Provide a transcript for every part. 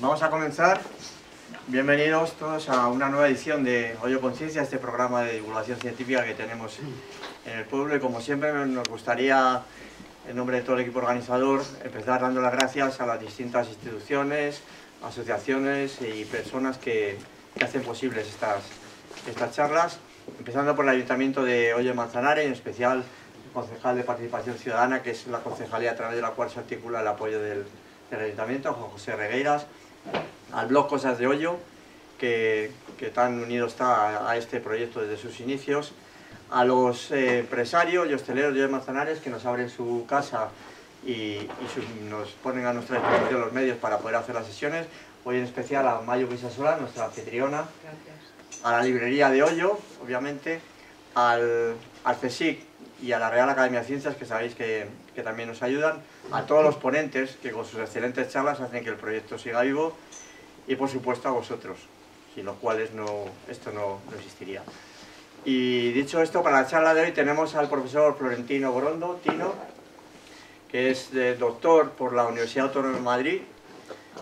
Vamos a comenzar. Bienvenidos todos a una nueva edición de Hoyo Conciencia, este programa de divulgación científica que tenemos en el pueblo. Y como siempre nos gustaría, en nombre de todo el equipo organizador, empezar dando las gracias a las distintas instituciones, asociaciones y personas que hacen posibles estas charlas, empezando por el Ayuntamiento de Hoyo de Manzanares, en especial el concejal de Participación Ciudadana, que es la concejalía a través de la cual se articula el apoyo del Ayuntamiento, Juan José Regueiras, al blog Cosas de Hoyo, que tan unido está a este proyecto desde sus inicios, a los empresarios y hosteleros de Manzanares que nos abren su casa y nos ponen a nuestra disposición los medios para poder hacer las sesiones. Hoy en especial a Mayo Guisasola, nuestra anfitriona. Gracias. A la librería de Hoyo, obviamente, al CSIC y a la Real Academia de Ciencias, que sabéis que también nos ayudan, a todos los ponentes que con sus excelentes charlas hacen que el proyecto siga vivo, y por supuesto a vosotros, sin los cuales esto no existiría. Y dicho esto, para la charla de hoy tenemos al profesor Florentino Gorondo, Tino, que es doctor por la Universidad Autónoma de Madrid.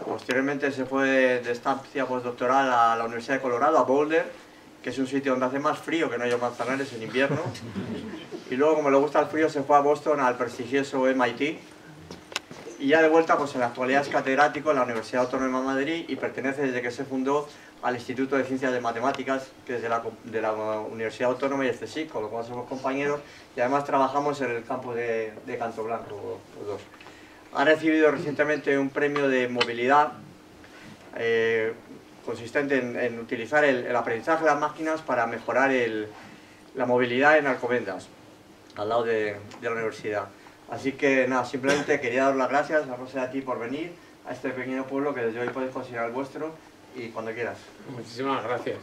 Posteriormente se fue de estancia postdoctoral a la Universidad de Colorado, a Boulder, que es un sitio donde hace más frío que no Hoyo Manzanares en invierno. Y luego, como le gusta el frío, se fue a Boston, al prestigioso MIT. Y ya de vuelta, pues en la actualidad es catedrático en la Universidad Autónoma de Madrid y pertenece desde que se fundó al Instituto de Ciencias de Matemáticas, que es de la Universidad Autónoma y el CSIC, con lo cual somos compañeros, y además trabajamos en el campo de Canto Blanco los dos. Ha recibido recientemente un premio de movilidad consistente en utilizar el aprendizaje de las máquinas para mejorar la movilidad en Alcobendas, al lado de la universidad. Así que nada, simplemente quería dar las gracias a Rosa y a ti por venir a este pequeño pueblo que desde hoy podéis considerar el vuestro, y cuando quieras. Muchísimas gracias.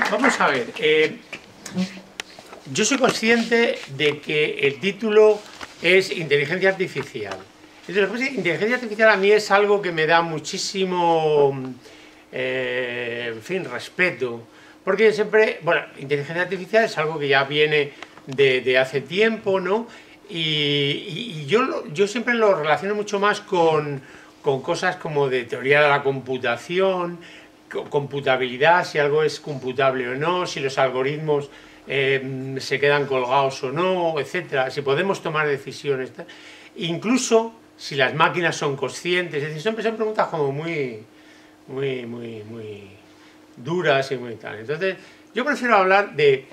Vamos a ver, yo soy consciente de que el título es Inteligencia Artificial. Entonces, inteligencia artificial a mí es algo que me da muchísimo, en fin, respeto. Porque siempre, bueno, inteligencia artificial es algo que ya viene de hace tiempo, ¿no? Y yo siempre lo relaciono mucho más con cosas como de teoría de la computación, computabilidad, si algo es computable o no, si los algoritmos se quedan colgados o no, etcétera, si podemos tomar decisiones, incluso si las máquinas son conscientes. Es decir, siempre son preguntas como muy duras y muy tal. Entonces, yo prefiero hablar de...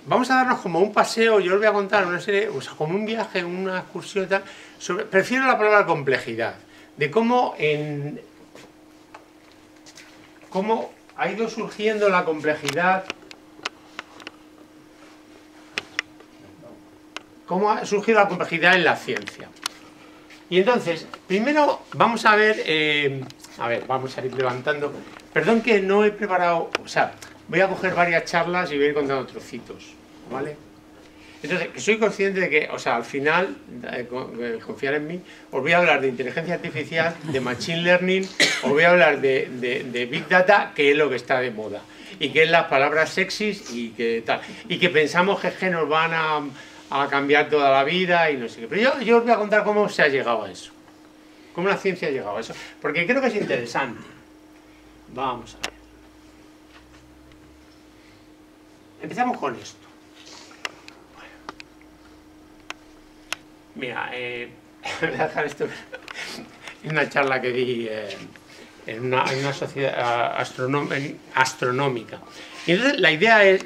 Vamos a darnos como un paseo, yo os voy a contar una serie, o sea, como un viaje, una excursión y tal, prefiero la palabra complejidad, de cómo ha ido surgiendo la complejidad, cómo ha surgido la complejidad en la ciencia. Y entonces, primero vamos a ver, vamos a ir levantando. Perdón que no he preparado, o sea, voy a coger varias charlas y voy a ir contando trocitos, ¿vale? Entonces, que soy consciente de que, o sea, al final, confiar en mí, os voy a hablar de inteligencia artificial, de machine learning, os voy a hablar de big data, que es lo que está de moda, y que es las palabras sexys y que tal, y que pensamos que nos van a cambiar toda la vida y no sé qué. Pero yo os voy a contar cómo se ha llegado a eso, cómo la ciencia ha llegado a eso, porque creo que es interesante. Vamos a ver. Empezamos con esto. Bueno. Mira, voy a dejar esto en una charla que di en una sociedad astronómica. Y entonces la idea es,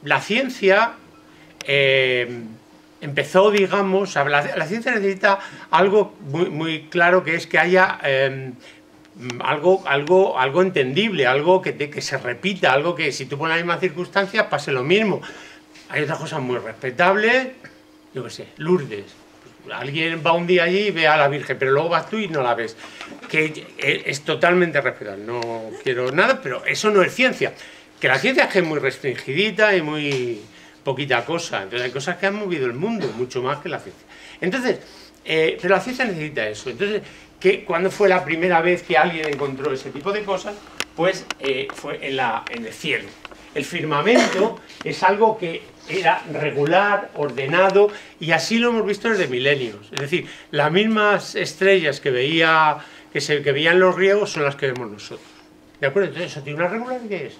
la ciencia empezó, digamos, la ciencia necesita algo muy claro, que es que haya algo entendible, algo que se repita, algo que si tú pones las mismas circunstancias pase lo mismo. Hay otras cosas muy respetables, yo qué sé, Lourdes. Alguien va un día allí y ve a la Virgen, pero luego vas tú y no la ves. Que es totalmente respetable, no quiero nada, pero eso no es ciencia. Que la ciencia es que es muy restringidita y muy poquita cosa. Entonces hay cosas que han movido el mundo, mucho más que la ciencia. Entonces, pero la ciencia necesita eso. Entonces, ¿cuándo fue la primera vez que alguien encontró ese tipo de cosas? Pues fue en el cielo. el firmamento es algo que era regular, ordenado, y así lo hemos visto desde milenios. Es decir, las mismas estrellas que veían los griegos son las que vemos nosotros. ¿De acuerdo? Entonces eso tiene una regularidad.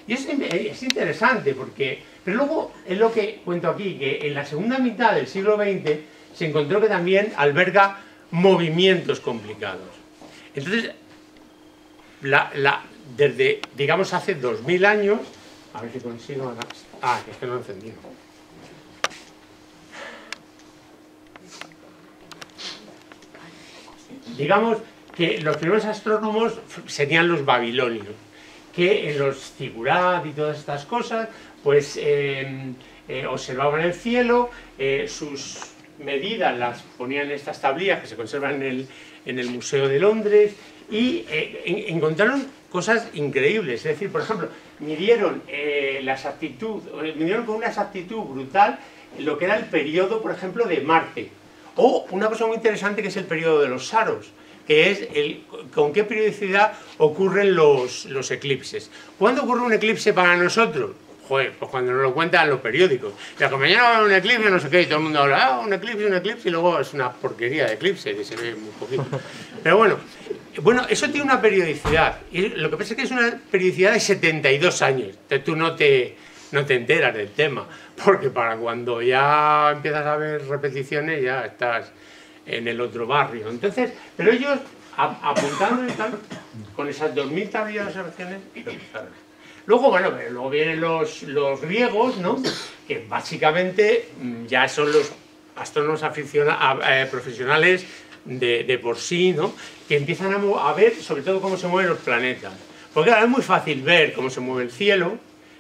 Y es interesante porque... Pero luego es lo que cuento aquí, que en la segunda mitad del siglo XX se encontró que también alberga movimientos complicados. Entonces, desde, digamos, hace 2000 años... A ver si consigo... Ah, es que no lo he encendido. Digamos que los primeros astrónomos serían los babilonios, que en los zigurat y todas estas cosas, pues observaban el cielo, sus medidas las ponían en estas tablillas que se conservan en el Museo de Londres, y encontraron cosas increíbles. Es decir, por ejemplo, midieron con una exactitud brutal lo que era el periodo, por ejemplo, de Marte, o una cosa muy interesante que es el periodo de los saros, que es con qué periodicidad ocurren los eclipses. ¿Cuándo ocurre un eclipse para nosotros? Joder, pues cuando nos lo cuentan los periódicos. La que mañana va a haber un eclipse, no sé qué, y todo el mundo habla, un eclipse, y luego es una porquería de eclipse, que se ve muy poquito. Pero bueno, eso tiene una periodicidad, y lo que pasa es que es una periodicidad de 72 años. Entonces tú no te enteras del tema, porque para cuando ya empiezas a ver repeticiones ya estás en el otro barrio. Entonces, pero ellos, apuntando y tal, con esas 2000 tablillas de observaciones, luego, bueno, luego vienen los griegos, ¿no? Que básicamente ya son los astrónomos profesionales de por sí, ¿no? Que empiezan a ver sobre todo cómo se mueven los planetas. Porque claro, es muy fácil ver cómo se mueve el cielo,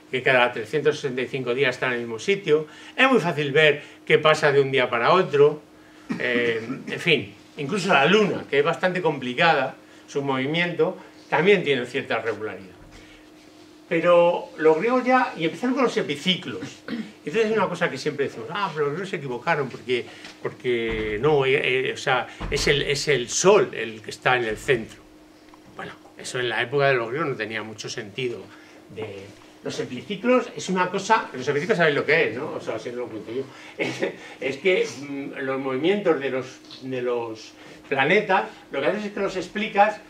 que cada 365 días está en el mismo sitio. Es muy fácil ver qué pasa de un día para otro. En fin, incluso la Luna, que es bastante complicada, su movimiento, también tiene cierta regularidad. Pero los griegos ya, y empezaron con los epiciclos. Entonces es una cosa que siempre decimos, pero los griegos se equivocaron porque no, o sea, es el Sol el que está en el centro. Bueno, eso en la época de los griegos no tenía mucho sentido. Los epiciclos es una cosa, los epiciclos sabéis lo que es, ¿no? O sea, así lo cuento yo. Es que los movimientos de los planetas, lo que haces es que los explicas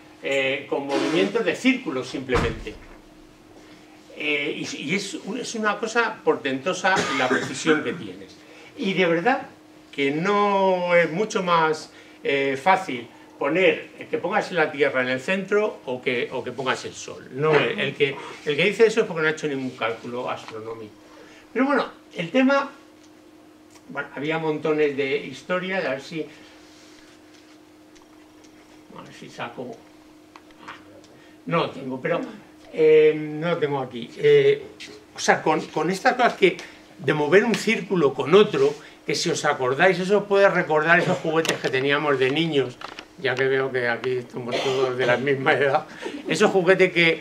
con movimientos de círculos simplemente. Y es una cosa portentosa la precisión que tienes. Y de verdad que no es mucho más fácil que pongas la Tierra en el centro o que pongas el Sol. No, el que dice eso es porque no ha hecho ningún cálculo astronómico. Pero bueno, el tema... Bueno, había montones de historias, a ver si saco... No lo tengo, pero... no lo tengo aquí. O sea, con estas cosas de mover un círculo con otro, que si os acordáis, eso os puede recordar esos juguetes que teníamos de niños, ya que veo que aquí estamos todos de la misma edad, esos juguetes que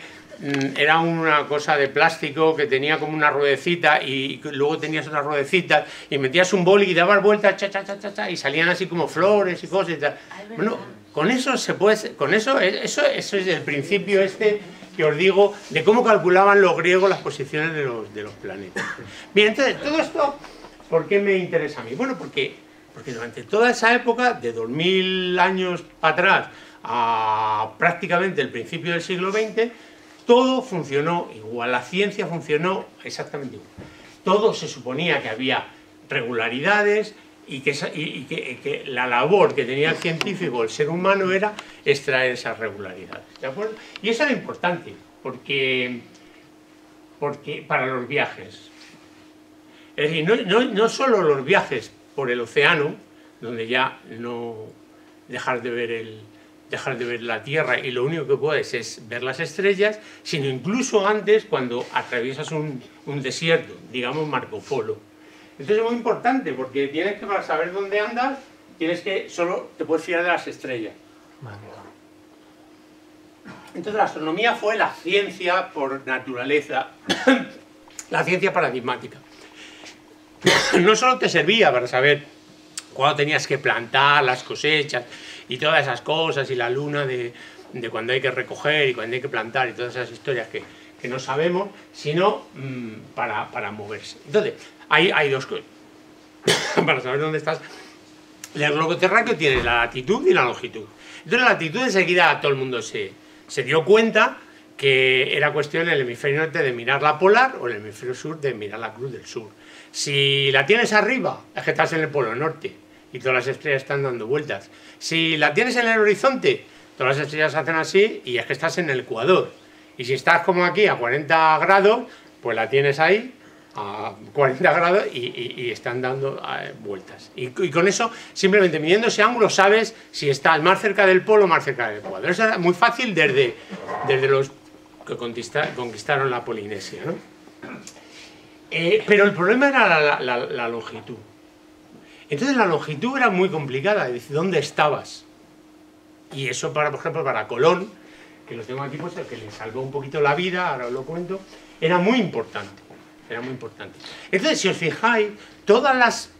era una cosa de plástico que tenía como una ruedecita y luego tenías otra ruedecita y metías un boli y dabas vueltas, y salían así como flores y cosas y tal. Bueno, con eso se puede, eso es el principio que os digo de cómo calculaban los griegos las posiciones de los planetas. Bien, entonces, todo esto, ¿por qué me interesa a mí? Bueno, porque durante toda esa época, de 2000 años atrás a prácticamente el principio del siglo XX, todo funcionó igual, la ciencia funcionó exactamente igual. Todo se suponía que había regularidades y que la labor que tenía el científico, el ser humano, era extraer esas regularidades. ¿De acuerdo? Y eso era importante, porque para los viajes. Es decir, no solo los viajes por el océano, donde ya no dejas de ver la Tierra y lo único que puedes es ver las estrellas, sino incluso antes cuando atraviesas un desierto, digamos Marco Polo. Entonces es muy importante porque tienes que, para saber dónde andas, solo te puedes fiar de las estrellas. Entonces la astronomía fue la ciencia por naturaleza, la ciencia paradigmática. No solo te servía para saber cuándo tenías que plantar las cosechas y todas esas cosas, y la luna de cuando hay que recoger y cuando hay que plantar y todas esas historias que que no sabemos, sino para moverse. Entonces, hay dos cosas. Para saber dónde estás, el globo terráqueo tiene la latitud y la longitud. Entonces, la latitud enseguida todo el mundo se dio cuenta que era cuestión en el hemisferio norte de mirar la polar o en el hemisferio sur de mirar la cruz del sur. Si la tienes arriba, es que estás en el polo norte y todas las estrellas están dando vueltas. Si la tienes en el horizonte, todas las estrellas hacen así y es que estás en el ecuador. Y si estás como aquí a 40 grados, pues la tienes ahí a 40 grados y están dando vueltas. Y con eso, simplemente midiendo ese ángulo, sabes si estás más cerca del polo o más cerca del ecuador. Eso era muy fácil desde los que conquistaron la Polinesia, ¿no? Pero el problema era la longitud. Entonces la longitud era muy complicada, es decir, ¿dónde estabas? Y eso, por ejemplo, para Colón, que lo tengo aquí puesto, que le salvó un poquito la vida, ahora os lo cuento, era muy importante. Era muy importante. Entonces, si os fijáis, todas las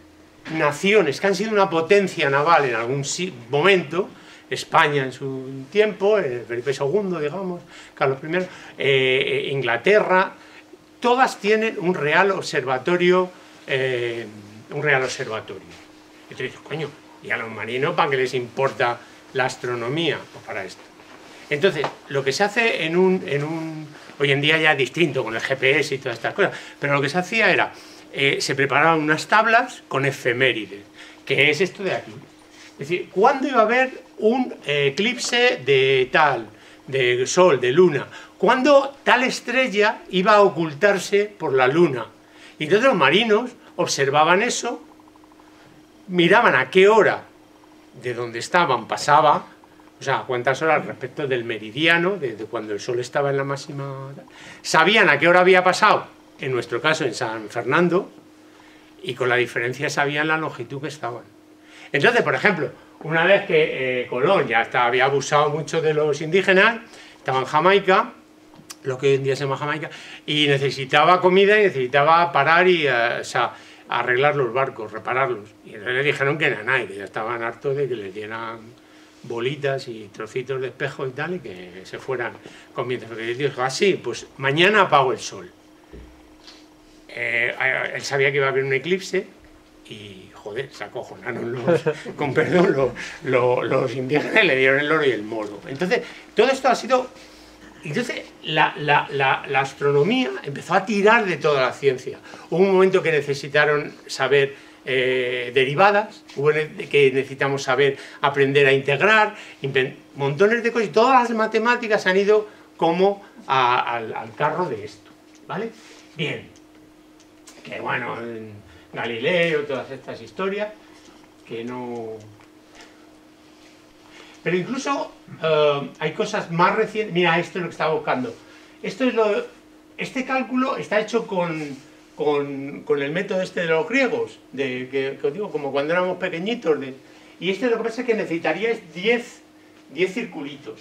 naciones que han sido una potencia naval en algún momento, España en su tiempo, Felipe II, digamos, Carlos I, Inglaterra, todas tienen un real observatorio. Entonces dices, coño, ¿y a los marinos para qué les importa la astronomía? Pues para esto. Entonces, lo que se hace hoy en día ya es distinto con el GPS y todas estas cosas, pero lo que se hacía era, se preparaban unas tablas con efemérides, que es esto de aquí. Es decir, ¿cuándo iba a haber un eclipse de tal, de sol, de luna? ¿Cuándo tal estrella iba a ocultarse por la luna? Y entonces los marinos observaban eso, miraban a qué hora de donde estaban pasaba, o sea, cuántas horas respecto del meridiano, desde cuando el sol estaba en la máxima. Sabían a qué hora había pasado, en nuestro caso en San Fernando, y con la diferencia sabían la longitud que estaban. Entonces, por ejemplo, una vez que Colón ya había abusado mucho de los indígenas, estaba en Jamaica, lo que hoy en día se llama Jamaica, y necesitaba comida y necesitaba parar y arreglar los barcos, repararlos. Y entonces le dijeron que que ya estaban hartos de que les dieran bolitas y trocitos de espejo y tal, y que se fueran comiendo. Porque Dios dijo, así, pues mañana apago el sol. Él sabía que iba a haber un eclipse y, joder, se acojonaron con perdón, los indígenas, le dieron el oro y el moro. Entonces, todo esto ha sido... Entonces, la astronomía empezó a tirar de toda la ciencia. Hubo un momento que necesitaron saber derivadas, hubo que necesitamos saber aprender a integrar, montones de cosas, y todas las matemáticas han ido como al carro de esto, ¿vale? Bien, que bueno, Galileo, todas estas historias, que no... Pero incluso hay cosas más recientes. Mira, esto es lo que estaba buscando. Este cálculo está hecho con el método este de los griegos, que os digo, como cuando éramos pequeñitos. Y lo que pasa es que necesitaríais 10 circulitos,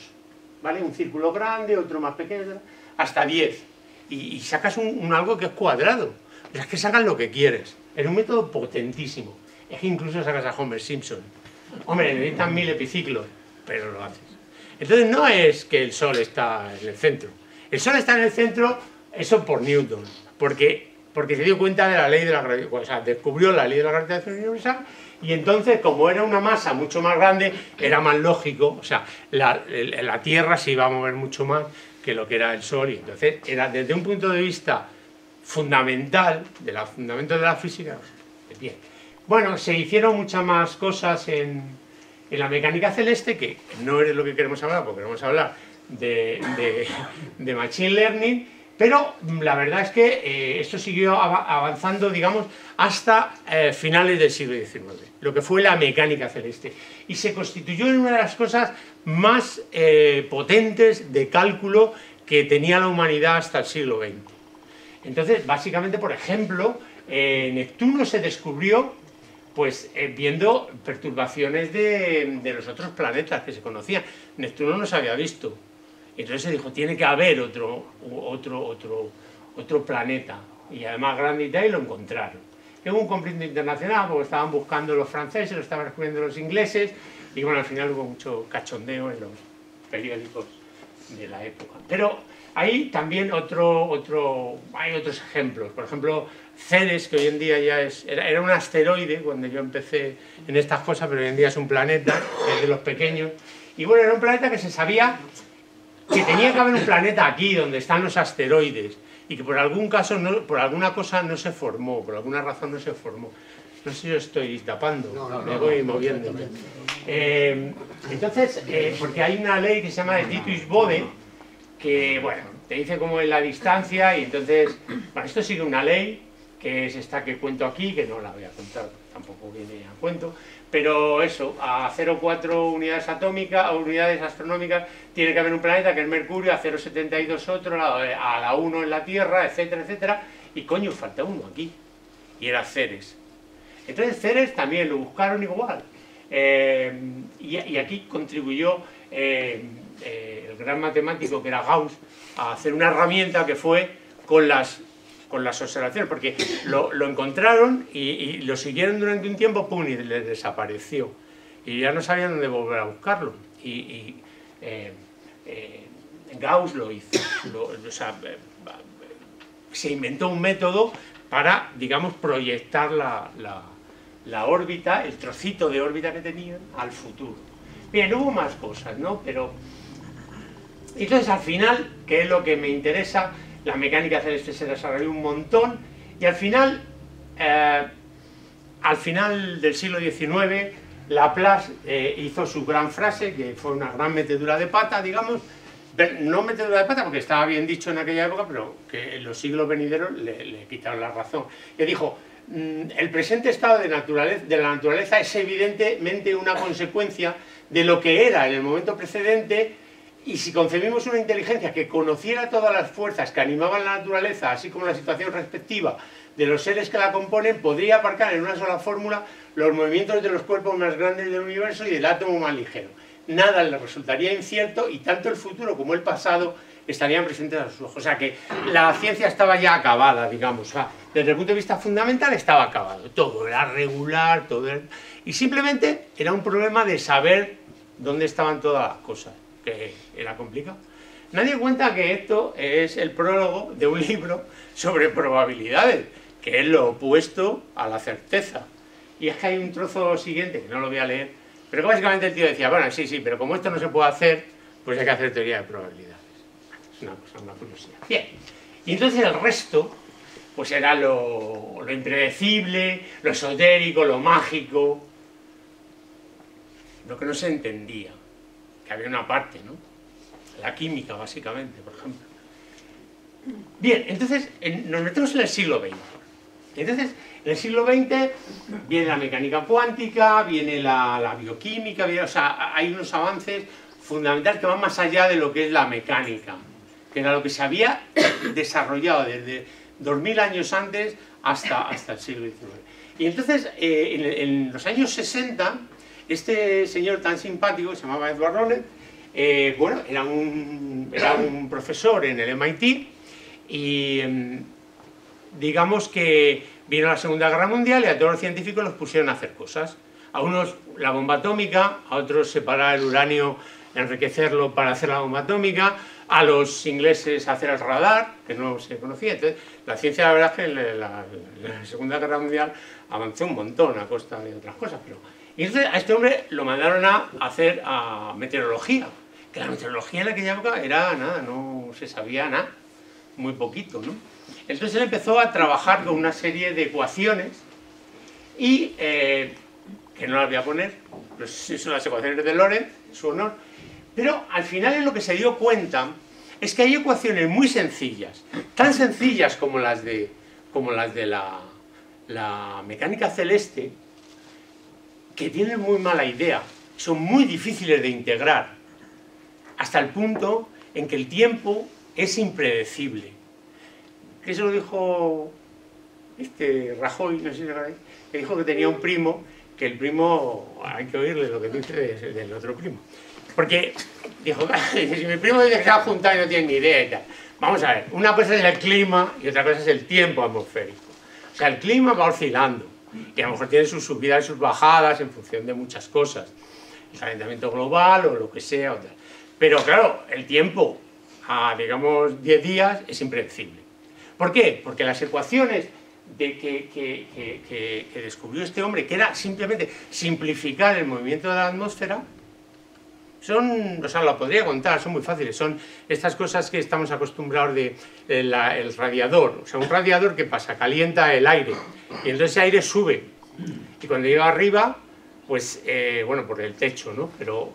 ¿vale? Un círculo grande, otro más pequeño, hasta 10. Y sacas algo que es cuadrado. Pero es que sacas lo que quieres. Es un método potentísimo. Es que incluso sacas a Homer Simpson. Hombre, necesitan 1000 epiciclos, pero lo haces. Entonces no es que el Sol está en el centro. El Sol está en el centro, eso por Newton, porque se dio cuenta de la ley de la gravitación, o sea, descubrió la ley de la gravitación universal, y entonces, como era una masa mucho más grande, era más lógico, o sea, la Tierra se iba a mover mucho más que lo que era el Sol, y entonces era desde un punto de vista fundamental, de los fundamentos de la física, bien. Bueno, se hicieron muchas más cosas en la mecánica celeste, que no es lo que queremos hablar, porque queremos hablar de Machine Learning, pero la verdad es que esto siguió avanzando, digamos, hasta finales del siglo XIX, lo que fue la mecánica celeste, y se constituyó en una de las cosas más potentes de cálculo que tenía la humanidad hasta el siglo XX. Entonces, básicamente, por ejemplo, Neptuno se descubrió pues viendo perturbaciones de los otros planetas que se conocían. Neptuno no se había visto. Entonces se dijo, tiene que haber otro planeta. Y además grande y tal, y lo encontraron. Hubo un conflicto internacional porque estaban buscando los franceses, lo estaban descubriendo los ingleses, y bueno, al final hubo mucho cachondeo en los periódicos de la época. Pero Hay también hay otros ejemplos. Por ejemplo, Ceres, que hoy en día ya era un asteroide cuando yo empecé en estas cosas, pero hoy en día es un planeta, es de los pequeños. Y bueno, era un planeta que se sabía que tenía que haber un planeta aquí, donde están los asteroides, y que por algún caso, por alguna cosa no se formó, por alguna razón no se formó. No sé si yo estoy tapando, me voy moviendo. Entonces, porque hay una ley que se llama de Tituis Bode, que, bueno, te dice cómo es la distancia, y entonces, bueno, esto sigue una ley, que es esta que cuento aquí, que no la voy a contar, tampoco viene a cuento, pero eso, a 0,4 unidades atómicas, o unidades astronómicas, tiene que haber un planeta que es Mercurio, a 0,72 otro, a la 1 en la Tierra, etcétera, etcétera, y coño, falta uno aquí, y era Ceres. Entonces Ceres también lo buscaron igual, y aquí contribuyó el gran matemático que era Gauss a hacer una herramienta que fue con las observaciones, porque lo encontraron y lo siguieron durante un tiempo, pum, y les desapareció. Y ya no sabían dónde volver a buscarlo. Gauss lo hizo. Se inventó un método para, digamos, proyectar la órbita, el trocito de órbita que tenían, al futuro. Bien, hubo más cosas, ¿no? Pero entonces, al final, que es lo que me interesa, la mecánica celeste se desarrolló un montón, y al final del siglo XIX, Laplace hizo su gran frase, que fue una gran metedura de pata, digamos, no metedura de pata porque estaba bien dicho en aquella época, pero que en los siglos venideros le quitaron la razón. Y dijo: el presente estado de la naturaleza es evidentemente una consecuencia de lo que era en el momento precedente, y si concebimos una inteligencia que conociera todas las fuerzas que animaban la naturaleza, así como la situación respectiva de los seres que la componen, podría aparcar en una sola fórmula los movimientos de los cuerpos más grandes del universo y del átomo más ligero. Nada le resultaría incierto, y tanto el futuro como el pasado estarían presentes a sus ojos. O sea que la ciencia estaba ya acabada, digamos. O sea, desde el punto de vista fundamental estaba acabado. Todo era regular, y simplemente era un problema de saber dónde estaban todas las cosas, que era complicado. Nadie cuenta que esto es el prólogo de un libro sobre probabilidades, que es lo opuesto a la certeza. Y es que hay un trozo siguiente, que no lo voy a leer, pero que básicamente el tío decía: bueno, sí, pero como esto no se puede hacer, pues hay que hacer teoría de probabilidades. Es una cosa, una curiosidad. Bien, y entonces el resto, pues era lo impredecible, lo esotérico, lo mágico, lo que no se entendía, que había una parte, ¿no? La química, básicamente, por ejemplo. Bien, entonces nos metemos en el siglo XX. Entonces, en el siglo XX viene la mecánica cuántica, viene la bioquímica, o sea, hay unos avances fundamentales que van más allá de lo que es la mecánica, que era lo que se había desarrollado desde 2000 años antes hasta el siglo XIX. Y entonces, en los años 60, este señor tan simpático, que se llamaba Edward Lorenz, bueno, era un profesor en el MIT, y digamos que vino la Segunda Guerra Mundial y a todos los científicos los pusieron a hacer cosas. A unos la bomba atómica, a otros separar el uranio, enriquecerlo para hacer la bomba atómica, a los ingleses hacer el radar, que no se conocía. Entonces, la ciencia, la verdad es que en la Segunda Guerra Mundial avanzó un montón a costa de otras cosas. Y entonces a este hombre lo mandaron a hacer meteorología, que la meteorología en aquella época era nada, no se sabía nada, muy poquito, ¿no? Entonces él empezó a trabajar con una serie de ecuaciones, y que no las voy a poner, pues son las ecuaciones de Lorentz, en su honor, pero al final en lo que se dio cuenta es que hay ecuaciones muy sencillas, tan sencillas como las de la mecánica celeste, que tienen muy mala idea, son muy difíciles de integrar, hasta el punto en que el tiempo es impredecible. Que eso lo dijo Rajoy, no sé si lo sabéis, que dijo que tenía un primo, que el primo, hay que oírle lo que dice del otro primo. Porque dijo: si mi primo dice que se ha juntado y no tiene ni idea y tal. Vamos a ver, una cosa es el clima y otra cosa es el tiempo atmosférico. O sea, el clima va oscilando, y a lo mejor tiene sus subidas y sus bajadas en función de muchas cosas, el calentamiento global o lo que sea, pero claro, el tiempo a, digamos, 10 días es impredecible. ¿Por qué? Porque las ecuaciones que descubrió este hombre, que era simplemente simplificar el movimiento de la atmósfera, son, o sea, lo podría contar, son muy fáciles, son estas cosas que estamos acostumbrados el radiador. O sea, un radiador, ¿qué pasa? Calienta el aire, y entonces ese aire sube, y cuando llega arriba, pues, bueno, por el techo, ¿no? Pero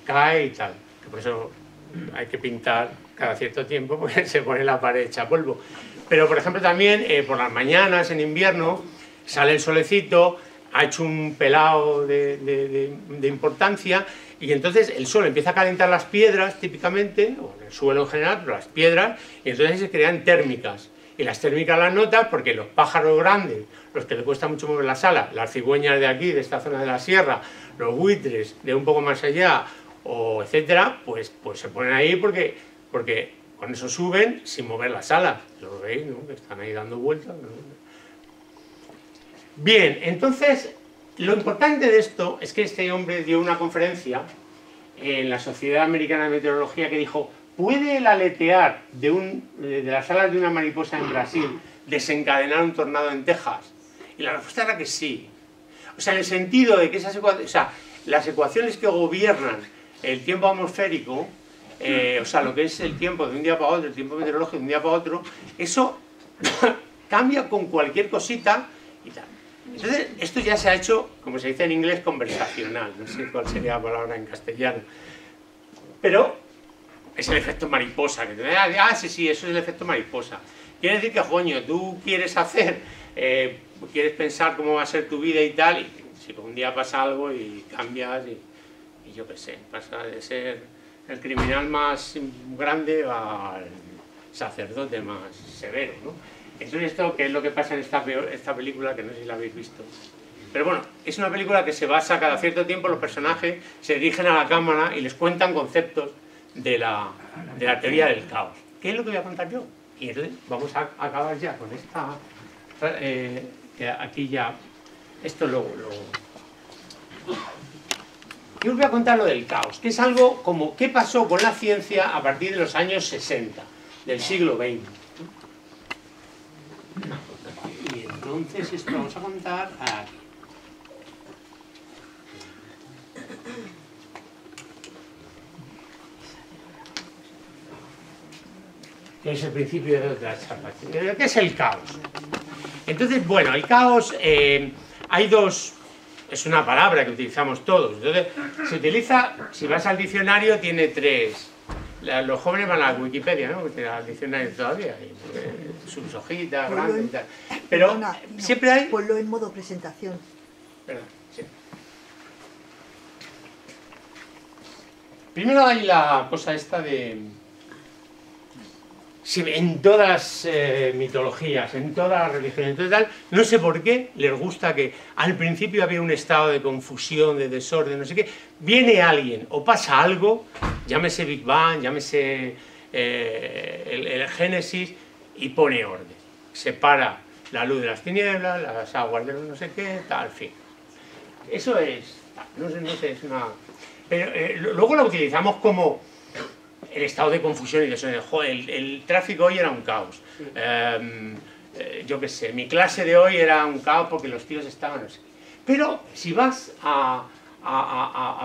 cae y tal, que por eso hay que pintar cada cierto tiempo, porque se pone la pared hecha polvo. Pero, por ejemplo, también por las mañanas, en invierno, sale el solecito, ha hecho un pelado de importancia, y entonces el sol empieza a calentar las piedras, típicamente, o el suelo en general, pero las piedras, y entonces se crean térmicas. Y las térmicas las notas porque los pájaros grandes, los que le cuesta mucho mover las alas, las cigüeñas de aquí, de esta zona de la sierra, los buitres de un poco más allá, o etcétera, pues se ponen ahí porque con eso suben sin mover las alas. Lo veis, ¿no? Que están ahí dando vueltas, ¿no? Bien, entonces, lo importante de esto es que este hombre dio una conferencia en la Sociedad Americana de Meteorología que dijo: ¿puede el aletear de las alas de una mariposa en Brasil desencadenar un tornado en Texas? Y la respuesta era que sí. O sea, en el sentido de que las ecuaciones que gobiernan el tiempo atmosférico, o sea, lo que es el tiempo de un día para otro, el tiempo meteorológico de un día para otro, eso cambia con cualquier cosita y tal. Entonces, esto ya se ha hecho, como se dice en inglés, conversacional. No sé cuál sería la palabra en castellano. Pero es el efecto mariposa. Que sí, eso es el efecto mariposa. Quiere decir que, coño, tú quieres hacer, quieres pensar cómo va a ser tu vida y tal, y si un día pasa algo y cambias, y yo qué sé, pasa de ser el criminal más grande al sacerdote más severo, ¿no? Entonces, esto, ¿qué es lo que pasa en esta película? Que no sé si la habéis visto. Pero bueno, es una película que se basa, cada cierto tiempo los personajes se dirigen a la cámara y les cuentan conceptos de la teoría del caos. ¿Qué es lo que voy a contar yo? Y entonces vamos a acabar ya con esta... que aquí ya... Esto luego... Yo os voy a contar lo del caos, que es algo como qué pasó con la ciencia a partir de los años 60, del siglo XX. Y entonces esto vamos a contar aquí. Que es el principio de otra charla. ¿Qué es el caos? Entonces, bueno, el caos, hay dos, es una palabra que utilizamos todos. Entonces, se utiliza, si vas al diccionario, tiene tres. Los jóvenes van a la Wikipedia, ¿no? Al diccionario todavía, y, sus hojitas grandes y tal. Pero perdona, siempre hay... Ponlo en modo presentación. Perdón, sí. Primero hay la cosa esta de... Sí, en todas las mitologías, en todas las religiones, entonces tal, no sé por qué les gusta que al principio había un estado de confusión, de desorden, no sé qué, viene alguien o pasa algo, llámese Big Bang, llámese el Génesis, y pone orden, separa la luz de las tinieblas, las aguas de no sé qué, tal, en fin. Eso es, no sé, es una... Pero luego lo utilizamos como... el estado de confusión y de eso, el tráfico hoy era un caos. Yo qué sé, mi clase de hoy era un caos porque los tíos estaban así. Pero si vas a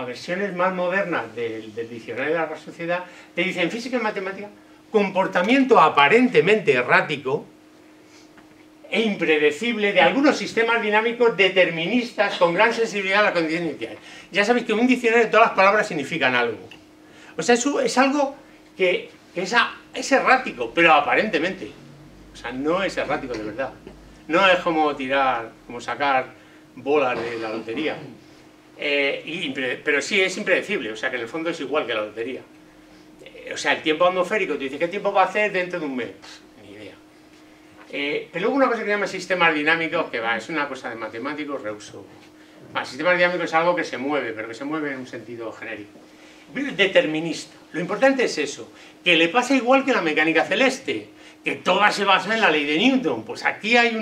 versiones más modernas del diccionario de la Real Sociedad, te dicen física y matemática, comportamiento aparentemente errático e impredecible de algunos sistemas dinámicos deterministas con gran sensibilidad a la condición inicial. Ya sabéis que en un diccionario todas las palabras significan algo. O sea, eso es algo que es errático, pero aparentemente. O sea, no es errático de verdad. No es como como sacar bolas de la lotería. Pero sí es impredecible, o sea que en el fondo es igual que la lotería. O sea, el tiempo atmosférico, tú dices, ¿qué tiempo va a hacer dentro de un mes? Ni idea. Pero luego una cosa que se llama sistemas dinámicos, que es una cosa de matemáticos, reuso. Sistemas dinámicos es algo que se mueve, pero que se mueve en un sentido genérico. Determinista. Lo importante es eso, que le pasa igual que la mecánica celeste, que toda se basa en la ley de Newton. Pues aquí hay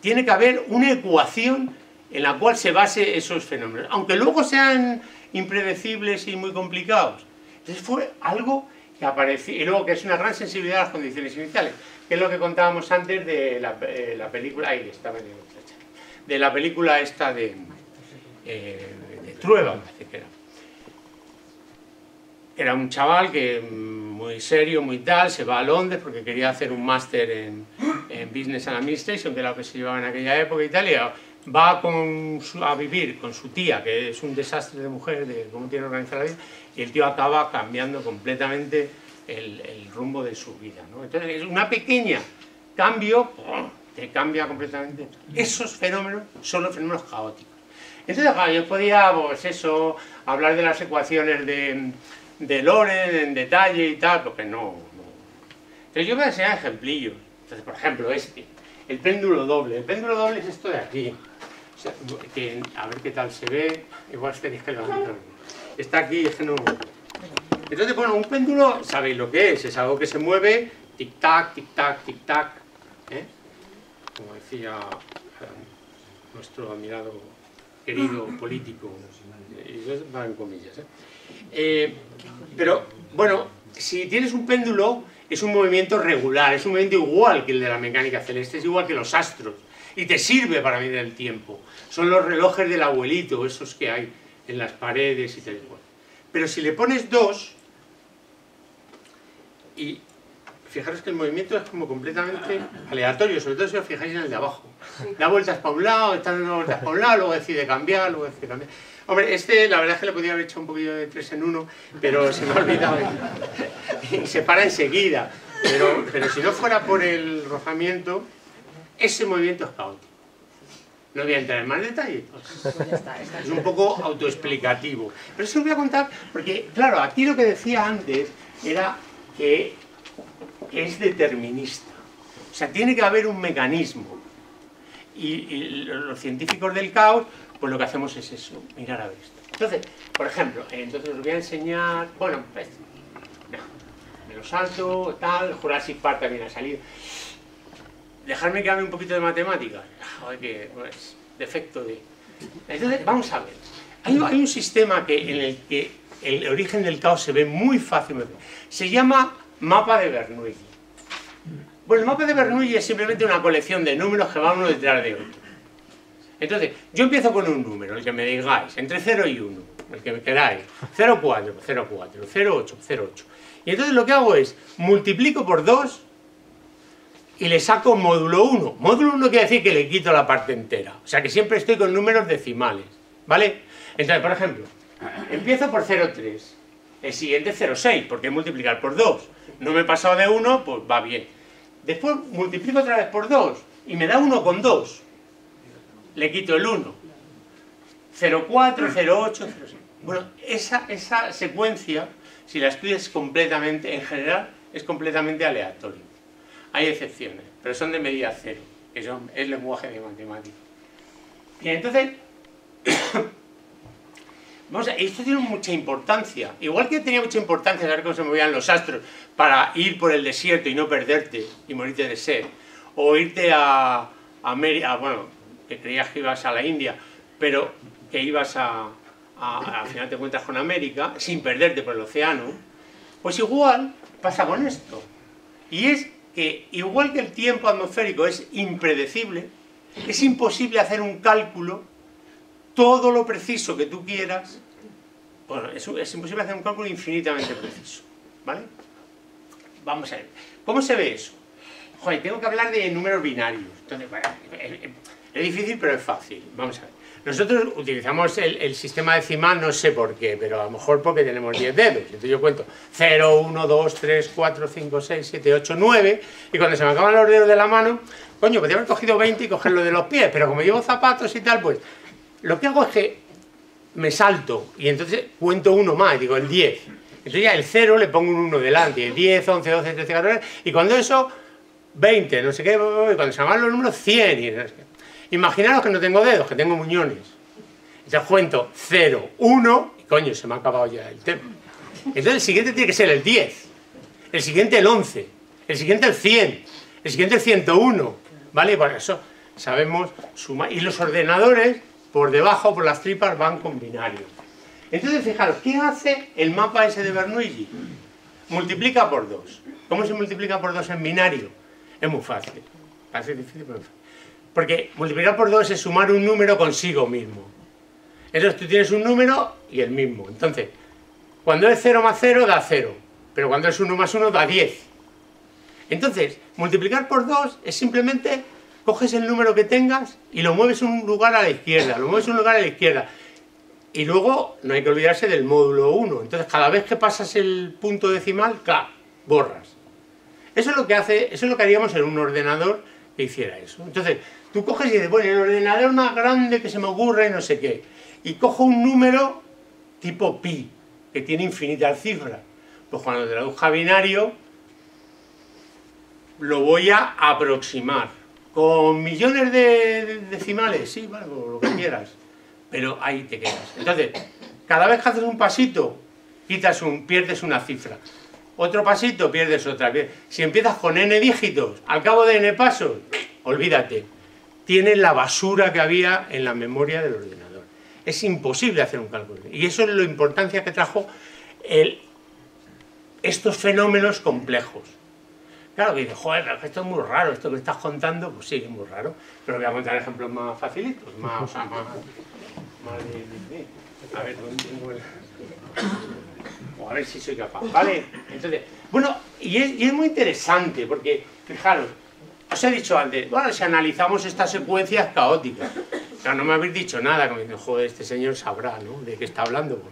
tiene que haber una ecuación en la cual se base esos fenómenos, aunque luego sean impredecibles y muy complicados. Entonces fue algo que apareció, y luego que es una gran sensibilidad a las condiciones iniciales, que es lo que contábamos antes de la película, ahí estaba de la película esta de Trueba, me parece que era. Era un chaval que muy serio, muy tal, se va a Londres porque quería hacer un máster en Business and Administration, que era lo que se llevaba en aquella época y tal, y va a vivir con su tía, que es un desastre de mujer, de cómo tiene organizada la vida, y el tío acaba cambiando completamente el rumbo de su vida, ¿no? Entonces, es una pequeña cambio que cambia completamente. Esos fenómenos son los fenómenos caóticos. Entonces, yo podía, pues eso, hablar de las ecuaciones de Lorenz en detalle y tal, porque no. Entonces yo voy a enseñar ejemplillos. Entonces, por ejemplo, el péndulo doble. El péndulo doble es esto de aquí. O sea, que, a ver qué tal se ve. Igual tenéis que levantarlo. Está aquí, es que no. Entonces, bueno, un péndulo, sabéis lo que es algo que se mueve, tic-tac, tic-tac, tic-tac. Como decía nuestro admirado, querido político, y eso va en comillas. Pero, bueno, si tienes un péndulo, es un movimiento regular, es un movimiento igual que el de la mecánica celeste, es igual que los astros, y te sirve para medir el tiempo. Son los relojes del abuelito, esos que hay en las paredes y tal y cual. Pero si le pones dos, y fijaros que el movimiento es como completamente aleatorio, sobre todo si os fijáis en el de abajo. Da vueltas para un lado, está dando vueltas para un lado, luego decide cambiar, luego decide cambiar. Hombre, la verdad es que le podría haber hecho un poquillo de 3 en 1, pero se me ha olvidado. Y se para enseguida. Pero si no fuera por el rozamiento, ese movimiento es caótico. No voy a entrar en más detalle. Es un poco autoexplicativo. Pero eso os voy a contar porque, claro, aquí lo que decía antes era que es determinista. O sea, tiene que haber un mecanismo. Y los científicos del caos, pues lo que hacemos es eso, mirar a ver esto. Entonces, por ejemplo, os voy a enseñar, bueno, me lo salto, tal, Jurassic Park también ha salido. Dejarme que hable un poquito de matemáticas. Joder, que pues, defecto de... Entonces, vamos a ver. Hay un sistema en el que el origen del caos se ve muy fácilmente. Se llama mapa de Bernoulli. Bueno, el mapa de Bernoulli es simplemente una colección de números que van uno detrás de otro. Entonces, yo empiezo con un número, el que me digáis, entre 0 y 1, el que me queráis. 0,4, 0,4, 0,8, 0,8. Y entonces lo que hago es, multiplico por 2 y le saco módulo 1. Módulo 1 quiere decir que le quito la parte entera. O sea que siempre estoy con números decimales, ¿vale? Entonces, por ejemplo, empiezo por 0,3. El siguiente 0,6, porque es multiplicar por 2. No me he pasado de 1, pues va bien. Después multiplico otra vez por 2 y me da 1,2. Le quito el 1. 0,4, 0,8, 0,6. Bueno, esa secuencia, si la estudias completamente, en general, es completamente aleatorio. Hay excepciones, pero son de medida cero, que es lenguaje de matemática. Y entonces, vamos a ver, esto tiene mucha importancia. Igual que tenía mucha importancia saber cómo se movían los astros para ir por el desierto y no perderte y morirte de sed, o irte a América, bueno, que creías que ibas a la India, pero que ibas al final te encuentras con América, sin perderte por el océano, pues igual pasa con esto. Y es que, igual que el tiempo atmosférico es impredecible, es imposible hacer un cálculo todo lo preciso que tú quieras. Bueno, es imposible hacer un cálculo infinitamente preciso, ¿vale? Vamos a ver, ¿cómo se ve eso? Joder, tengo que hablar de números binarios. Entonces, bueno, es difícil, pero es fácil. Vamos a ver. Nosotros utilizamos el sistema decimal, no sé por qué, pero a lo mejor porque tenemos 10 dedos. Entonces yo cuento 0, 1, 2, 3, 4, 5, 6, 7, 8, 9, y cuando se me acaban los dedos de la mano, coño, podría haber cogido 20 y cogerlo de los pies, pero como llevo zapatos y tal, pues lo que hago es que me salto y entonces cuento uno más, y digo el 10. Entonces ya el 0 le pongo un 1 delante, el 10, 11, 12, 13, 14, y cuando eso, 20, no sé qué, y cuando se me acaban los números, 100, y no sé qué. Imaginaros que no tengo dedos, que tengo muñones. Entonces cuento 0, 1, y coño, se me ha acabado ya el tema. Entonces el siguiente tiene que ser el 10, el siguiente el 11, el siguiente el 100, el siguiente el 101, ¿vale? Por eso sabemos sumar. Y los ordenadores, por debajo, por las tripas, van con binario. Entonces, fijaros, ¿qué hace el mapa ese de Bernoulli? multiplica por 2. ¿Cómo se multiplica por 2 en binario? Es muy fácil. Parece difícil, pero porque multiplicar por 2 es sumar un número consigo mismo. Entonces tú tienes un número y el mismo. Entonces, cuando es 0 más 0 da 0, pero cuando es 1 más 1 da 10. Entonces, multiplicar por 2 es simplemente coges el número que tengas y lo mueves un lugar a la izquierda, lo mueves un lugar a la izquierda. Y luego no hay que olvidarse del módulo 1. Entonces, cada vez que pasas el punto decimal, ¡clac!, borras. Eso es lo que hace, eso es lo que haríamos en un ordenador que hiciera eso. Entonces, tú coges y dices, bueno, el ordenador más grande que se me ocurre, no sé qué. Y cojo un número tipo pi, que tiene infinitas cifras. Pues cuando traduzca a binario, lo voy a aproximar. ¿Con millones de decimales? Sí, vale, lo que quieras. Pero ahí te quedas. Entonces, cada vez que haces un pasito, pierdes una cifra. Otro pasito, pierdes otra. Si empiezas con n dígitos, al cabo de n pasos, olvídate. Tienes la basura que había en la memoria del ordenador. Es imposible hacer un cálculo. Y eso es la importancia que trajo estos fenómenos complejos. Claro que dices, joder, pero esto es muy raro, esto que estás contando, pues sí, es muy raro. Pero voy a contar ejemplos más facilitos, más a ver, ¿dónde tengo el...? O a ver si soy capaz, ¿vale? Entonces, bueno, y es muy interesante, porque, fijaros, os he dicho antes, bueno, si analizamos estas secuencias caóticas, pero no me habéis dicho nada, como dicen, joder, este señor sabrá, ¿no?, de qué está hablando,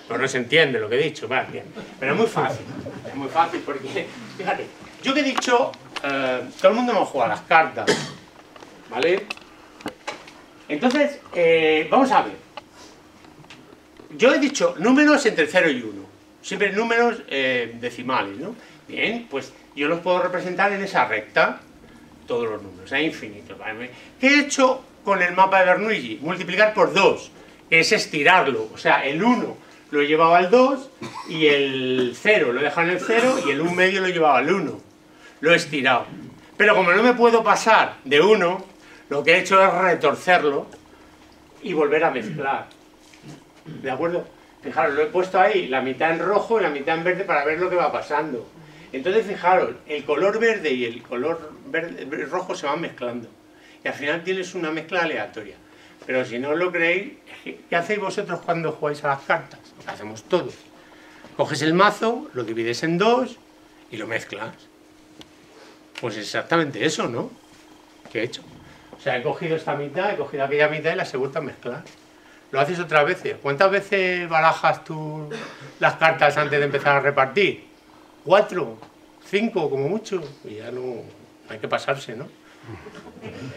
pero no se entiende lo que he dicho, vale, bien. Pero es muy fácil, porque, fíjate, yo que he dicho, todo el mundo hemos jugado a las cartas, ¿vale? Entonces, vamos a ver. Yo he dicho números entre 0 y 1, siempre números decimales, ¿no? Bien, pues yo los puedo representar en esa recta, todos los números, hay infinitos, ¿vale? ¿Qué he hecho con el mapa de Bernoulli? Multiplicar por 2, que es estirarlo, o sea, el 1 lo he llevado al 2 y el 0 lo he dejado en el 0 y el 1 medio lo he llevado al 1, lo he estirado. Pero como no me puedo pasar de 1, lo que he hecho es retorcerlo y volver a mezclar. ¿De acuerdo? Fijaros, lo he puesto ahí, la mitad en rojo y la mitad en verde para ver lo que va pasando. Entonces, fijaros, el color verde y el color rojo se van mezclando. Y al final tienes una mezcla aleatoria. Pero si no lo creéis, ¿qué hacéis vosotros cuando jugáis a las cartas? Lo que hacemos todos. Coges el mazo, lo divides en 2 y lo mezclas. Pues exactamente eso, ¿no? ¿Qué he hecho? O sea, he cogido esta mitad, he cogido aquella mitad y las he vuelto a mezclar. Lo haces otras veces. ¿Cuántas veces barajas tú las cartas antes de empezar a repartir? 4, 5 como mucho. Y ya no hay que pasarse, ¿no?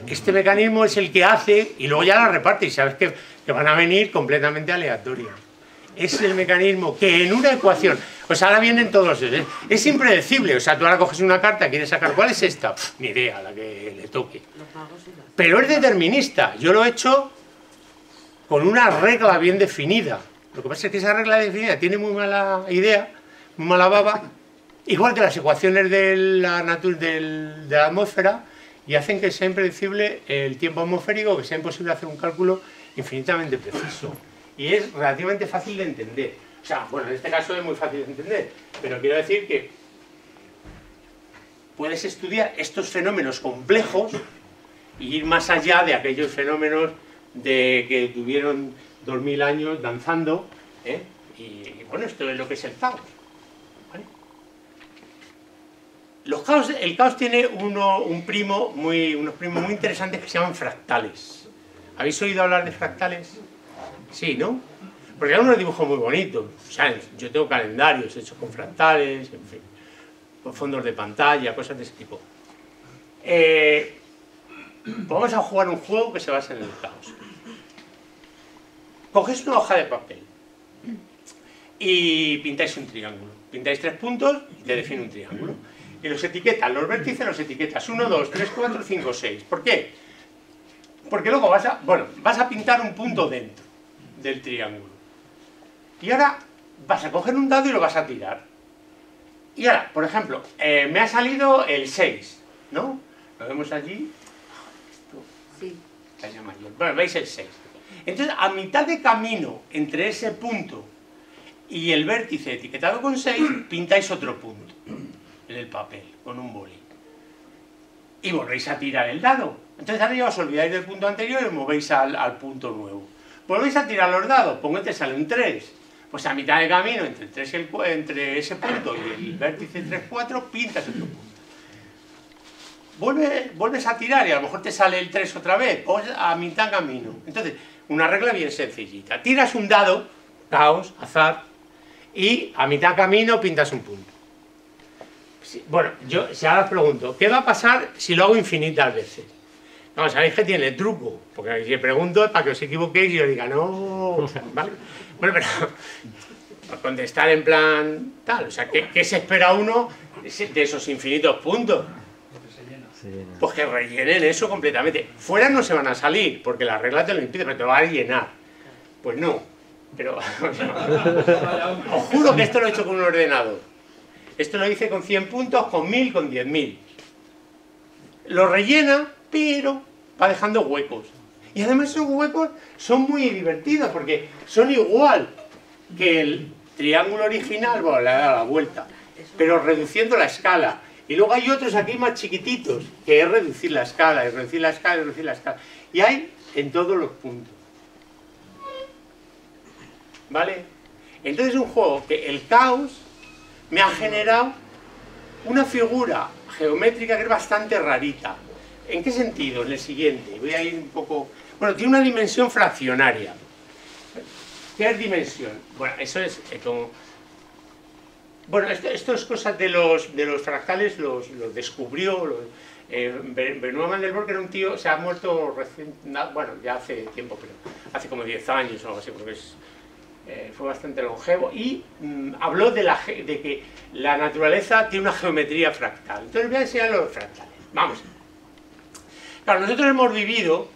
Este mecanismo es el que hace y luego ya las reparte y sabes que van a venir completamente aleatorias. Es el mecanismo que en una ecuación, o sea, ahora vienen todos, es impredecible. O sea, tú ahora coges una carta, quieres sacar, ¿cuál es esta? Ni idea, la que le toque. Pero es determinista. Yo lo he hecho con una regla bien definida. Lo que pasa es que esa regla definida tiene muy mala idea, muy mala baba, igual que las ecuaciones de la atmósfera, y hacen que sea impredecible el tiempo atmosférico, que sea imposible hacer un cálculo infinitamente preciso. Y es relativamente fácil de entender. O sea, bueno, en este caso es muy fácil de entender, pero quiero decir que puedes estudiar estos fenómenos complejos y ir más allá de aquellos fenómenos que tuvieron 2000 años danzando, ¿eh? Y bueno, esto es lo que es el caos, ¿vale? El caos tiene unos primos muy interesantes que se llaman fractales. ¿Habéis oído hablar de fractales? Sí, ¿no? Porque hay unos dibujos muy bonitos. O sea, yo tengo calendarios hechos con fractales, en fin, con fondos de pantalla, cosas de ese tipo. Vamos a jugar un juego que se basa en el caos. Cogéis una hoja de papel y pintáis un triángulo. Pintáis 3 puntos y te define un triángulo. Y los etiquetas, los vértices los etiquetas 1, 2, 3, 4, 5, 6. ¿Por qué? Porque luego vas a pintar un punto dentro del triángulo. Y ahora vas a coger un dado y lo vas a tirar. Y ahora, por ejemplo, me ha salido el 6, ¿no? Lo vemos allí. Sí. Bueno, veis el 6. Entonces, a mitad de camino entre ese punto y el vértice etiquetado con 6, pintáis otro punto en el papel, con un boli. Y volvéis a tirar el dado. Entonces ahora ya os olvidáis del punto anterior y os movéis al punto nuevo. Volvéis a tirar los dados, pongo que te sale un 3. Pues a mitad de camino, entre, el 3 y entre ese punto y el vértice 3, 4, pintas otro punto. Vuelves a tirar y a lo mejor te sale el 3 otra vez, o a mitad de camino. Entonces, una regla bien sencillita. Tiras un dado, caos, azar, y a mitad de camino pintas un punto. Sí, bueno, yo si ahora os pregunto, ¿qué va a pasar si lo hago infinitas veces? No, sabéis que tiene truco, porque si pregunto es para que os equivoquéis y os diga, no, ¿vale? Bueno, pero para contestar en plan tal, o sea, ¿qué se espera uno de esos infinitos puntos? Pues que rellenen eso completamente. Fuera no se van a salir, porque la regla te lo impide, pero te va a llenar. Pues no, pero os juro que esto lo he hecho con un ordenador. Esto lo hice con 100 puntos, con 1000, con 10.000. Lo rellena, pero va dejando huecos. Y además esos huecos son muy divertidos, porque son igual que el triángulo original, bueno, le ha dado la vuelta, pero reduciendo la escala. Y luego hay otros aquí más chiquititos, que es reducir la escala, y reducir la escala, y reducir la escala. Y hay en todos los puntos. ¿Vale? Entonces es un juego que el caos me ha generado una figura geométrica que es bastante rarita. ¿En qué sentido? En el siguiente. Voy a ir un poco... Bueno, tiene una dimensión fraccionaria. ¿Qué es dimensión? Bueno, eso es como... Bueno, esto es cosas de los fractales, los descubrió Benoît Mandelbrot, que era un tío, se ha muerto recién, bueno, ya hace tiempo, pero hace como 10 años o algo así, porque fue bastante longevo, y habló de que la naturaleza tiene una geometría fractal. Entonces voy a enseñar los fractales. Vamos. Claro, nosotros hemos vivido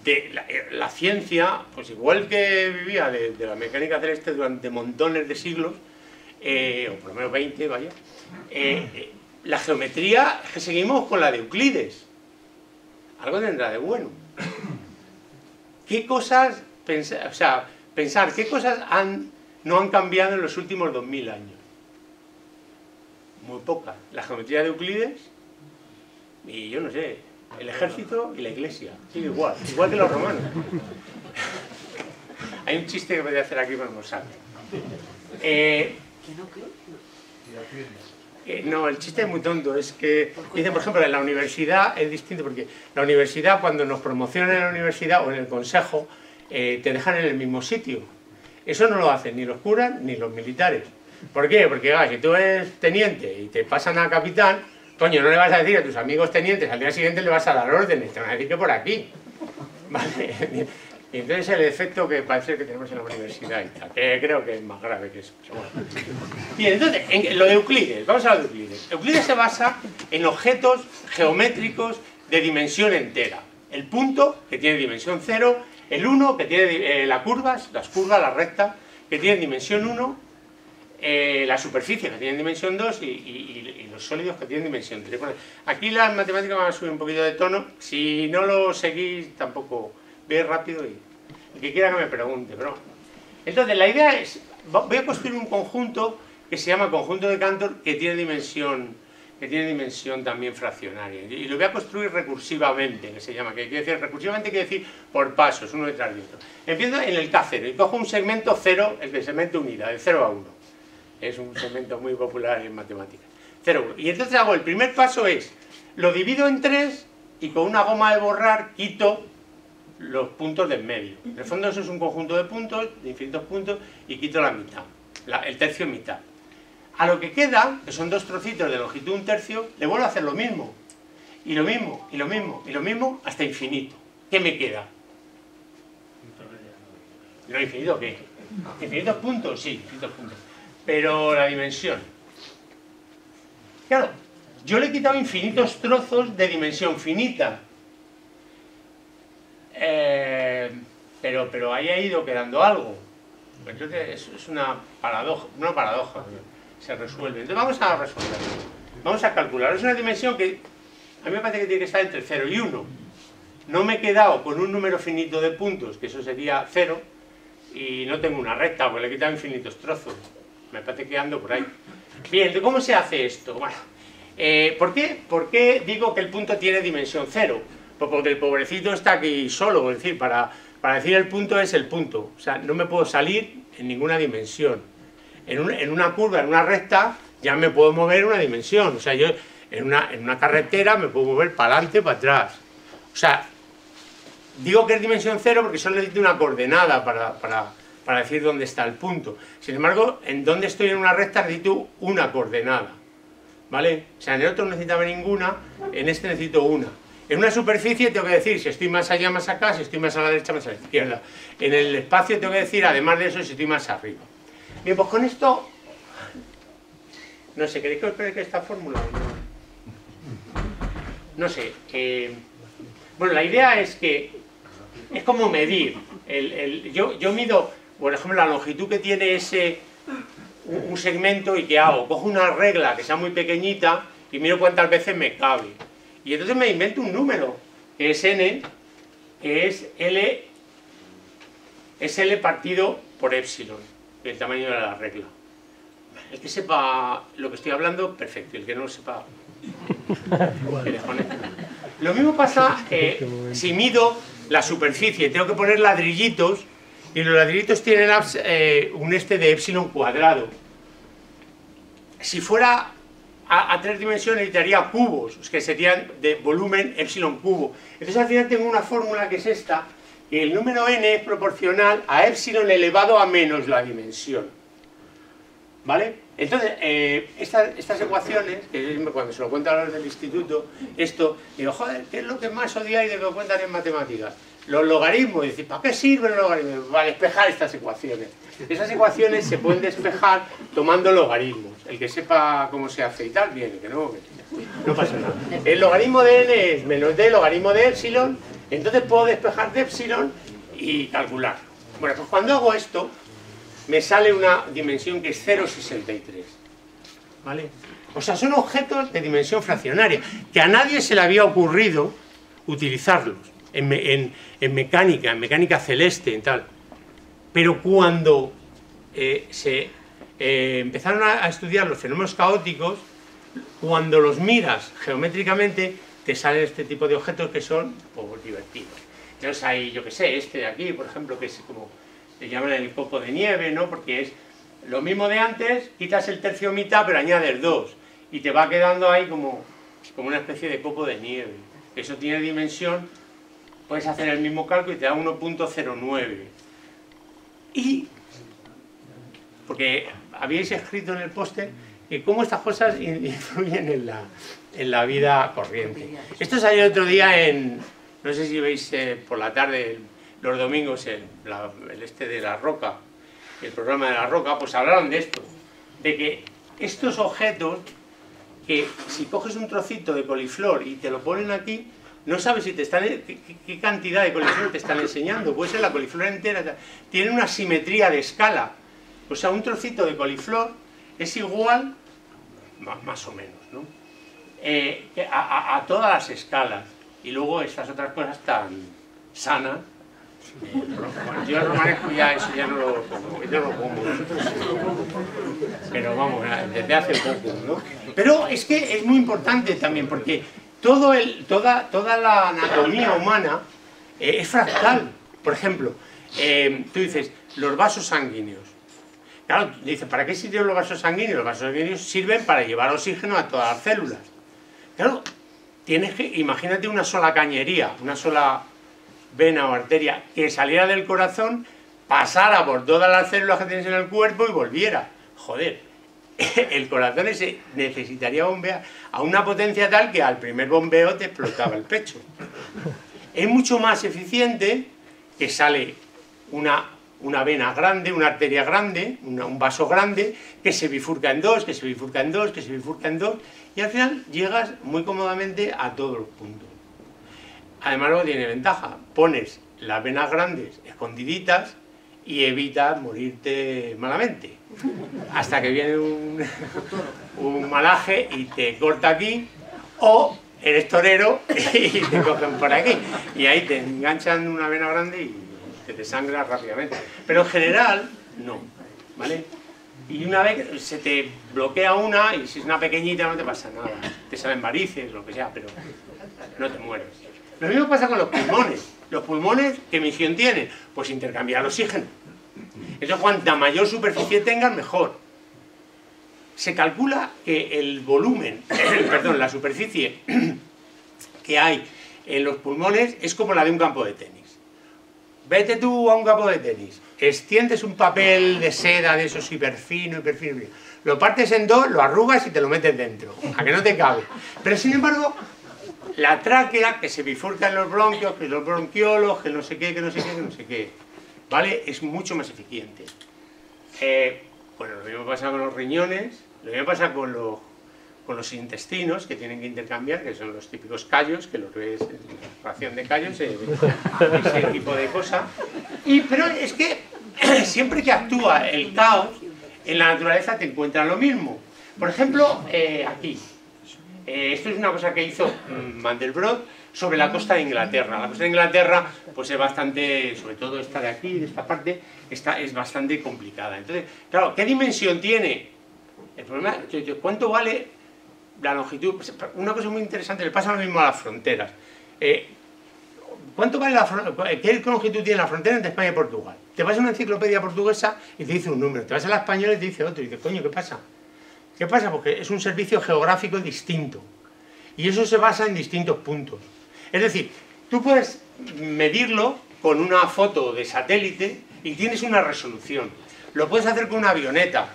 de la ciencia, pues igual que vivía de la mecánica celeste durante montones de siglos, o por lo menos 20, vaya, la geometría es que seguimos con la de Euclides. Algo tendrá de bueno. ¿Qué cosas, pensar qué cosas no han cambiado en los últimos 2000 años? Muy pocas. La geometría de Euclides y yo no sé, el ejército y la iglesia. Sigue igual que los romanos. Hay un chiste que voy a hacer aquí, pero no sale. No, el chiste es muy tonto, es que dicen, por ejemplo, en la universidad es distinto, porque la universidad, cuando nos promocionan en la universidad o en el consejo, te dejan en el mismo sitio. Eso no lo hacen ni los curas ni los militares. ¿Por qué? Porque si tú eres teniente y te pasan a capitán, coño, no le vas a decir a tus amigos tenientes, al día siguiente le vas a dar órdenes, te van a decir que por aquí. ¿Vale? Y entonces el efecto que parece que tenemos en la universidad y tal, que creo que es más grave que eso. Bueno. Bien, entonces, en lo de Euclides, vamos a lo de Euclides. Euclides se basa en objetos geométricos de dimensión entera. El punto, que tiene dimensión 0, el 1, que tiene las curvas, la recta, que tiene dimensión 1, la superficie, que tiene dimensión 2, y los sólidos, que tienen dimensión 3. Bueno, aquí las matemáticas van a subir un poquito de tono, si no lo seguís tampoco... Ve rápido y el que quiera que me pregunte, pero... Entonces la idea es, voy a construir un conjunto que se llama conjunto de Cantor, que tiene dimensión también fraccionaria, y lo voy a construir recursivamente, que se llama, que quiere decir, recursivamente quiere decir por pasos, uno detrás de otro. Empiezo en el K0 y cojo un segmento 0, el segmento unidad, de 0 a 1. Es un segmento muy popular en matemáticas. 0 a 1. Y entonces hago, el primer paso es, lo divido en 3 y con una goma de borrar quito los puntos del medio. En el fondo eso es un conjunto de puntos, de infinitos puntos, y quito la mitad, el tercio en mitad. A lo que queda, que son dos trocitos de longitud un tercio, le vuelvo a hacer lo mismo, y lo mismo, y lo mismo, y lo mismo, hasta infinito. ¿Qué me queda? ¿Lo infinito qué? ¿Infinitos puntos? Sí, infinitos puntos. Pero la dimensión. Claro, yo le he quitado infinitos trozos de dimensión finita. Pero ahí ha ido quedando algo. Entonces es una paradoja, se resuelve. Entonces vamos a resolverlo. Vamos a calcular. Es una dimensión que a mí me parece que tiene que estar entre 0 y 1. No me he quedado con un número finito de puntos, que eso sería 0, y no tengo una recta, porque le he quitado infinitos trozos. Me parece que ando por ahí. Bien, ¿cómo se hace esto? Bueno, ¿por qué digo que el punto tiene dimensión cero? Pues porque el pobrecito está aquí solo, es decir, para decir el punto es el punto. O sea, no me puedo salir en ninguna dimensión. En una curva, en una recta, ya me puedo mover en una dimensión. O sea, yo en una carretera me puedo mover para adelante, para atrás. O sea, digo que es dimensión cero porque solo necesito una coordenada para decir dónde está el punto. Sin embargo, en donde estoy en una recta necesito una coordenada, ¿vale? O sea, en el otro no necesitaba ninguna, en este necesito una. En una superficie tengo que decir si estoy más allá, más acá, si estoy más a la derecha, más a la izquierda. En el espacio tengo que decir, además de eso, si estoy más arriba. Bien, pues con esto... No sé, ¿queréis que os explique esta fórmula? No sé. Bueno, la idea es que es como medir. Yo mido, por ejemplo, la longitud que tiene un segmento y ¿qué hago? Cojo una regla que sea muy pequeñita y miro cuántas veces me cabe. Y entonces me invento un número, que es n, que es L partido por epsilon, que es el tamaño de la regla. El que sepa lo que estoy hablando, perfecto. El que no lo sepa, que desconecte. Lo mismo pasa si mido la superficie, tengo que poner ladrillitos, y los ladrillitos tienen un de epsilon cuadrado. Si fuera a 3 dimensiones necesitaría cubos, que serían de volumen epsilon cubo. Entonces al final tengo una fórmula que es esta, y el número n es proporcional a epsilon elevado a menos la dimensión. ¿Vale? Entonces, estas ecuaciones, que cuando se lo cuentan a los del instituto, digo, joder, ¿qué es lo que más odiáis de que lo cuentan en matemáticas? Los logaritmos. Y decís, ¿para qué sirven los logaritmos? Para despejar estas ecuaciones. Esas ecuaciones se pueden despejar tomando logaritmos. El que sepa cómo se hace y tal, bien, el que no pasa nada. El logaritmo de n es menos d logaritmo de epsilon, entonces puedo despejar de epsilon y calcular. Bueno, pues cuando hago esto, me sale una dimensión que es 0,63. ¿Vale? O sea, son objetos de dimensión fraccionaria, que a nadie se le había ocurrido utilizarlos en mecánica celeste y tal. Pero cuando empezaron a estudiar los fenómenos caóticos, cuando los miras geométricamente, te salen este tipo de objetos que son pues, divertidos. Entonces hay, yo que sé, este de aquí, por ejemplo, que es como... le llaman el copo de nieve, ¿no? Porque es lo mismo de antes, quitas el tercio mitad, pero añades 2. Y te va quedando ahí como una especie de copo de nieve. Eso tiene dimensión, puedes hacer el mismo cálculo y te da 1,09. Y, porque habíais escrito en el póster que cómo estas cosas influyen en la vida corriente. Esto salió el otro día no sé si veis por la tarde, los domingos, el de La Roca, el programa de La Roca, pues hablaron de esto, de que estos objetos, que si coges un trocito de coliflor y te lo ponen aquí, no sabes si te están, qué cantidad de coliflor te están enseñando, puede ser la coliflor entera, tiene una simetría de escala, o sea, un trocito de coliflor es igual, más o menos, ¿no? A todas las escalas, y luego estas otras cosas tan sanas. Yo el romanesco ya eso ya no lo pongo, pero vamos, desde hace poco, ¿no? Pero es que es muy importante también porque toda la anatomía humana es fractal. Por ejemplo, tú dices, los vasos sanguíneos. Claro, dices, ¿para qué sirven los vasos sanguíneos? Los vasos sanguíneos sirven para llevar oxígeno a todas las células. Claro, imagínate una sola cañería, una sola vena o arteria que saliera del corazón, pasara por todas las células que tienes en el cuerpo y volviera. Joder, el corazón ese necesitaría bombear a una potencia tal que al primer bombeo te explotaba el pecho. Es mucho más eficiente que sale una vena grande, una arteria grande, un vaso grande, que se bifurca en dos, que se bifurca en dos, que se bifurca en dos, y al final llegas muy cómodamente a todos los puntos. Además luego tiene ventaja, pones las venas grandes escondiditas y evitas morirte malamente. Hasta que viene un malaje y te corta aquí, o eres torero y te cogen por aquí. Y ahí te enganchan una vena grande y te desangras rápidamente. Pero en general, no, ¿vale? Y una vez se te bloquea una, y si es una pequeñita no te pasa nada. Te salen varices, lo que sea, pero no te mueres. Lo mismo pasa con los pulmones. Los pulmones, ¿qué misión tienen? Pues intercambiar oxígeno. Entonces, cuanta mayor superficie tengan, mejor. Se calcula que el volumen, perdón, la superficie que hay en los pulmones es como la de un campo de tenis. Vete tú a un campo de tenis, extiendes un papel de seda de esos hiperfino, lo partes en dos, lo arrugas y te lo metes dentro, a que no te cabe. Pero sin embargo, la tráquea, que se bifurca en los bronquios, que los bronquiolos, que no sé qué, que no sé qué, que no sé qué, ¿vale? Es mucho más eficiente. Bueno, lo mismo pasa con los riñones, lo mismo pasa con los intestinos, que tienen que intercambiar, que son los típicos callos, que los ves en la ración de callos, ese tipo de cosas. Pero es que siempre que actúa el caos, en la naturaleza te encuentras lo mismo. Por ejemplo, aquí. Esto es una cosa que hizo Mandelbrot sobre la costa de Inglaterra. La costa de Inglaterra pues es bastante, sobre todo esta de aquí, de esta parte, es bastante complicada. Entonces, claro, ¿qué dimensión tiene? El problema es cuánto vale la longitud. Una cosa muy interesante, le pasa lo mismo a las fronteras. ¿Cuánto vale qué longitud tiene la frontera entre España y Portugal? Te vas a una enciclopedia portuguesa y te dice un número, te vas a la española y te dice otro, y dices, coño, ¿qué pasa? ¿Qué pasa? Porque es un servicio geográfico distinto. Y eso se basa en distintos puntos. Es decir, tú puedes medirlo con una foto de satélite y tienes una resolución. Lo puedes hacer con una avioneta.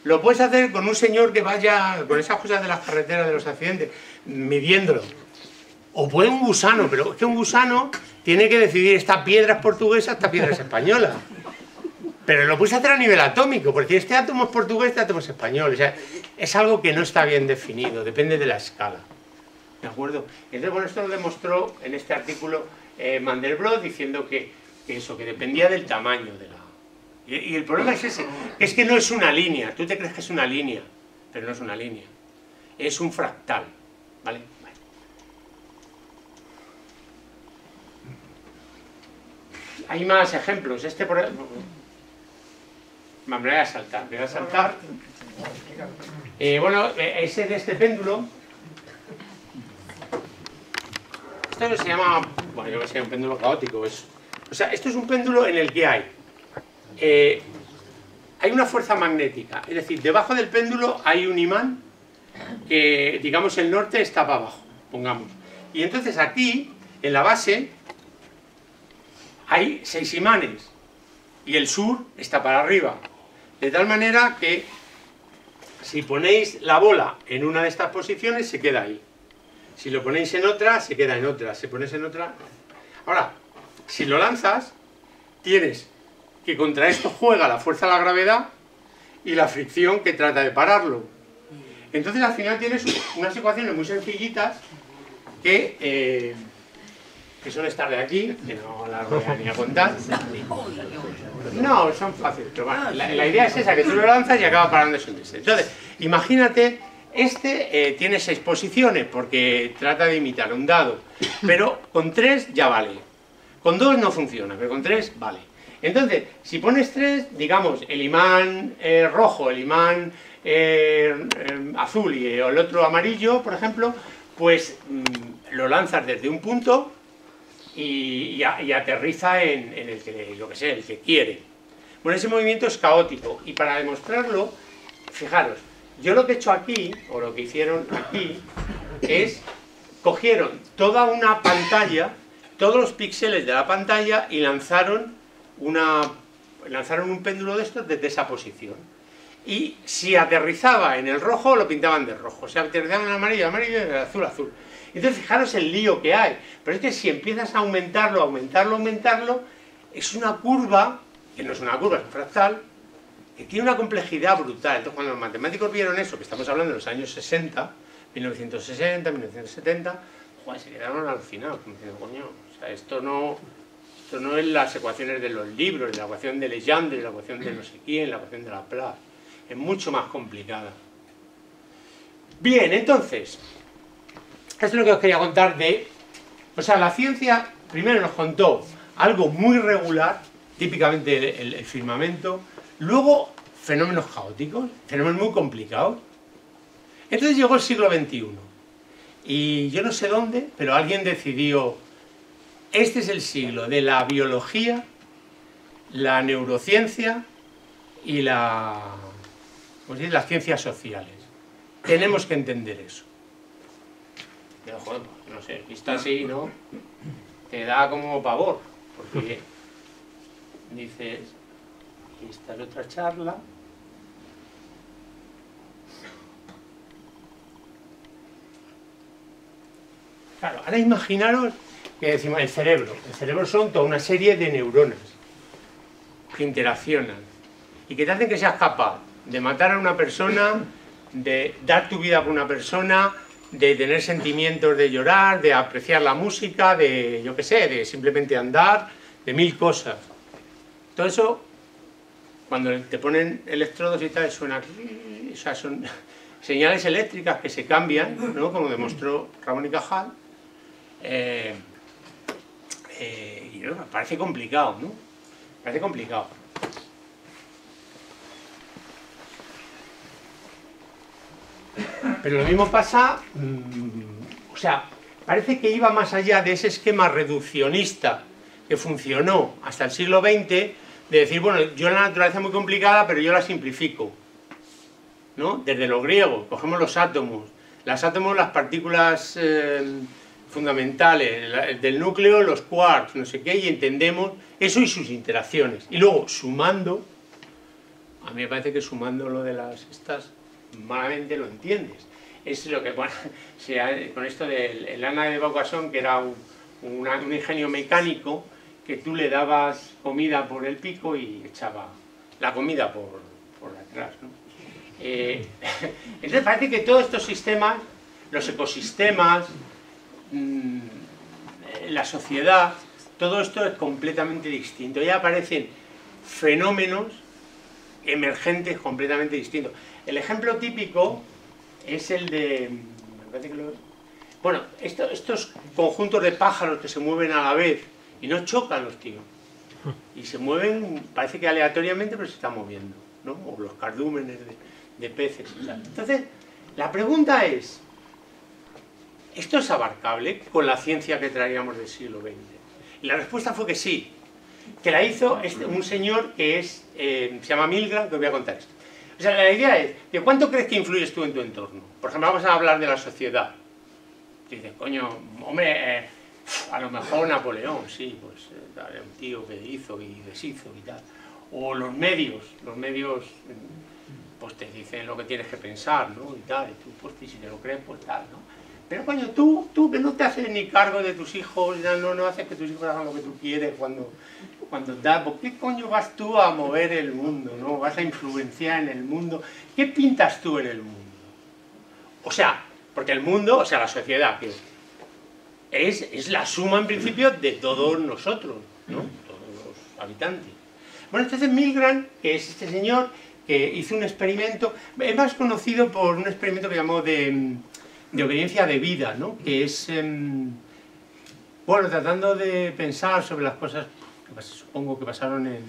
Lo puedes hacer con un señor que vaya con esas cosas de las carreteras, de los accidentes, midiéndolo. O puede un gusano, pero es que un gusano tiene que decidir esta piedra es portuguesa, esta piedra es española. Pero lo puedes hacer a nivel atómico, porque este átomo es portugués, este átomo es español. O sea, es algo que no está bien definido, depende de la escala. ¿De acuerdo? Entonces, bueno, esto lo demostró en este artículo Mandelbrot, diciendo que dependía del tamaño de la... Y el problema es ese, es que no es una línea. Tú te crees que es una línea, pero no es una línea. Es un fractal, ¿vale? Hay más ejemplos. Este, por ejemplo... Me voy a saltar, bueno, ese de este péndulo, esto se llama, bueno, yo que sé, un péndulo caótico. O sea, esto es un péndulo en el que hay una fuerza magnética, es decir, debajo del péndulo hay un imán que, digamos, el norte está para abajo, pongamos. Y entonces aquí, en la base, hay 6 imanes y el sur está para arriba. De tal manera que si ponéis la bola en una de estas posiciones, se queda ahí. Si lo ponéis en otra, se queda en otra. Si ponéis en otra... Ahora, si lo lanzas, tienes que contra esto juega la fuerza de la gravedad y la fricción que trata de pararlo. Entonces al final tienes unas ecuaciones muy sencillitas que son estas de aquí, que no las voy a ni a contar. No, son fáciles, pero bueno, la idea es esa, que tú lo lanzas y acaba parando eso en este. Entonces, imagínate, tiene 6 posiciones, porque trata de imitar un dado, pero con 3 ya vale. Con 2 no funciona, pero con 3 vale. Entonces, si pones 3, digamos, el imán rojo, el imán azul y el otro amarillo, por ejemplo, pues lo lanzas desde un punto y aterriza en el que, yo que sé, el que quiere. Bueno, ese movimiento es caótico, y para demostrarlo, fijaros, yo lo que he hecho aquí, o lo que hicieron aquí, es cogieron toda una pantalla, todos los píxeles de la pantalla, y lanzaron un péndulo de estos desde esa posición. Y si aterrizaba en el rojo, lo pintaban de rojo. Si aterrizaba en el amarillo, amarillo, y en el azul, azul. Entonces, fijaros el lío que hay. Pero es que si empiezas a aumentarlo, es una curva, que no es una curva, es un fractal, que tiene una complejidad brutal. Entonces, cuando los matemáticos vieron eso, que estamos hablando de los años 60, 1960, 1970, joder, se quedaron alucinados, como diciendo, coño, o sea, esto no es las ecuaciones de los libros, la ecuación de Legendre, la ecuación de no sé quién, la ecuación de Laplace. Es mucho más complicada. Bien, entonces, esto es lo que os quería contar de... O sea, la ciencia primero nos contó algo muy regular, típicamente el firmamento, luego fenómenos caóticos, fenómenos muy complicados. Entonces llegó el siglo XXI y yo no sé dónde, pero alguien decidió, este es el siglo de la biología, la neurociencia y las ciencias sociales. Tenemos que entender eso. Pero, joder, no sé, visto así, ¿no? Te da como pavor, porque dices, esta es otra charla. Claro, ahora imaginaros que decimos el cerebro. El cerebro son toda una serie de neuronas que interaccionan y que te hacen que seas capaz de matar a una persona, de dar tu vida por una persona, de tener sentimientos, de llorar, de apreciar la música, de, yo qué sé, de simplemente andar, de mil cosas. Todo eso, cuando te ponen electrodos y tal, suena, o sea, son señales eléctricas que se cambian, ¿no? Como demostró Ramón y Cajal. Y me parece complicado, ¿no? Parece complicado. Pero lo mismo pasa, o sea, parece que iba más allá de ese esquema reduccionista que funcionó hasta el siglo XX, de decir, bueno, yo la naturaleza es muy complicada, pero yo la simplifico, ¿no? Desde lo griego, cogemos los átomos, las partículas fundamentales del núcleo, los quarks, no sé qué, y entendemos eso y sus interacciones. Y luego, sumando, a mí me parece que sumando lo de las estas, malamente lo entiendes. Es lo que, bueno, con esto del Ana de Beaucasson, que era un ingenio mecánico, que tú le dabas comida por el pico y echaba la comida por atrás, ¿no? Entonces parece que todos estos sistemas, los ecosistemas, la sociedad, todo esto es completamente distinto. Ya aparecen fenómenos emergentes completamente distintos. El ejemplo típico es el de... me parece que bueno, estos conjuntos de pájaros que se mueven a la vez y no chocan los tíos. Y se mueven, parece que aleatoriamente, pero se están moviendo, ¿no? O los cardúmenes de peces y tal. Entonces, la pregunta es, ¿esto es abarcable con la ciencia que traíamos del siglo XX? Y la respuesta fue que sí, que la hizo un señor que se llama Milgram, que os voy a contar esto. O sea, la idea es, ¿de cuánto crees que influyes tú en tu entorno? Por ejemplo, vamos a hablar de la sociedad. Dices, coño, hombre, a lo mejor Napoleón, sí, pues era un tío que hizo y deshizo y tal. O los medios, pues te dicen lo que tienes que pensar, ¿no? Y tal, y tú, pues si te lo crees, pues tal, ¿no? Pero coño, tú que no te haces ni cargo de tus hijos, no haces que tus hijos hagan lo que tú quieres cuando das, ¿por qué coño vas tú a mover el mundo, no? Vas a influenciar en el mundo. ¿Qué pintas tú en el mundo? O sea, porque el mundo, o sea, la sociedad, que es la suma en principio de todos nosotros, ¿no? Todos los habitantes. Bueno, entonces Milgram, que es este señor que hizo un experimento, es más conocido por un experimento que llamó de obediencia de vida, ¿no? Que es, bueno, tratando de pensar sobre las cosas que supongo que pasaron en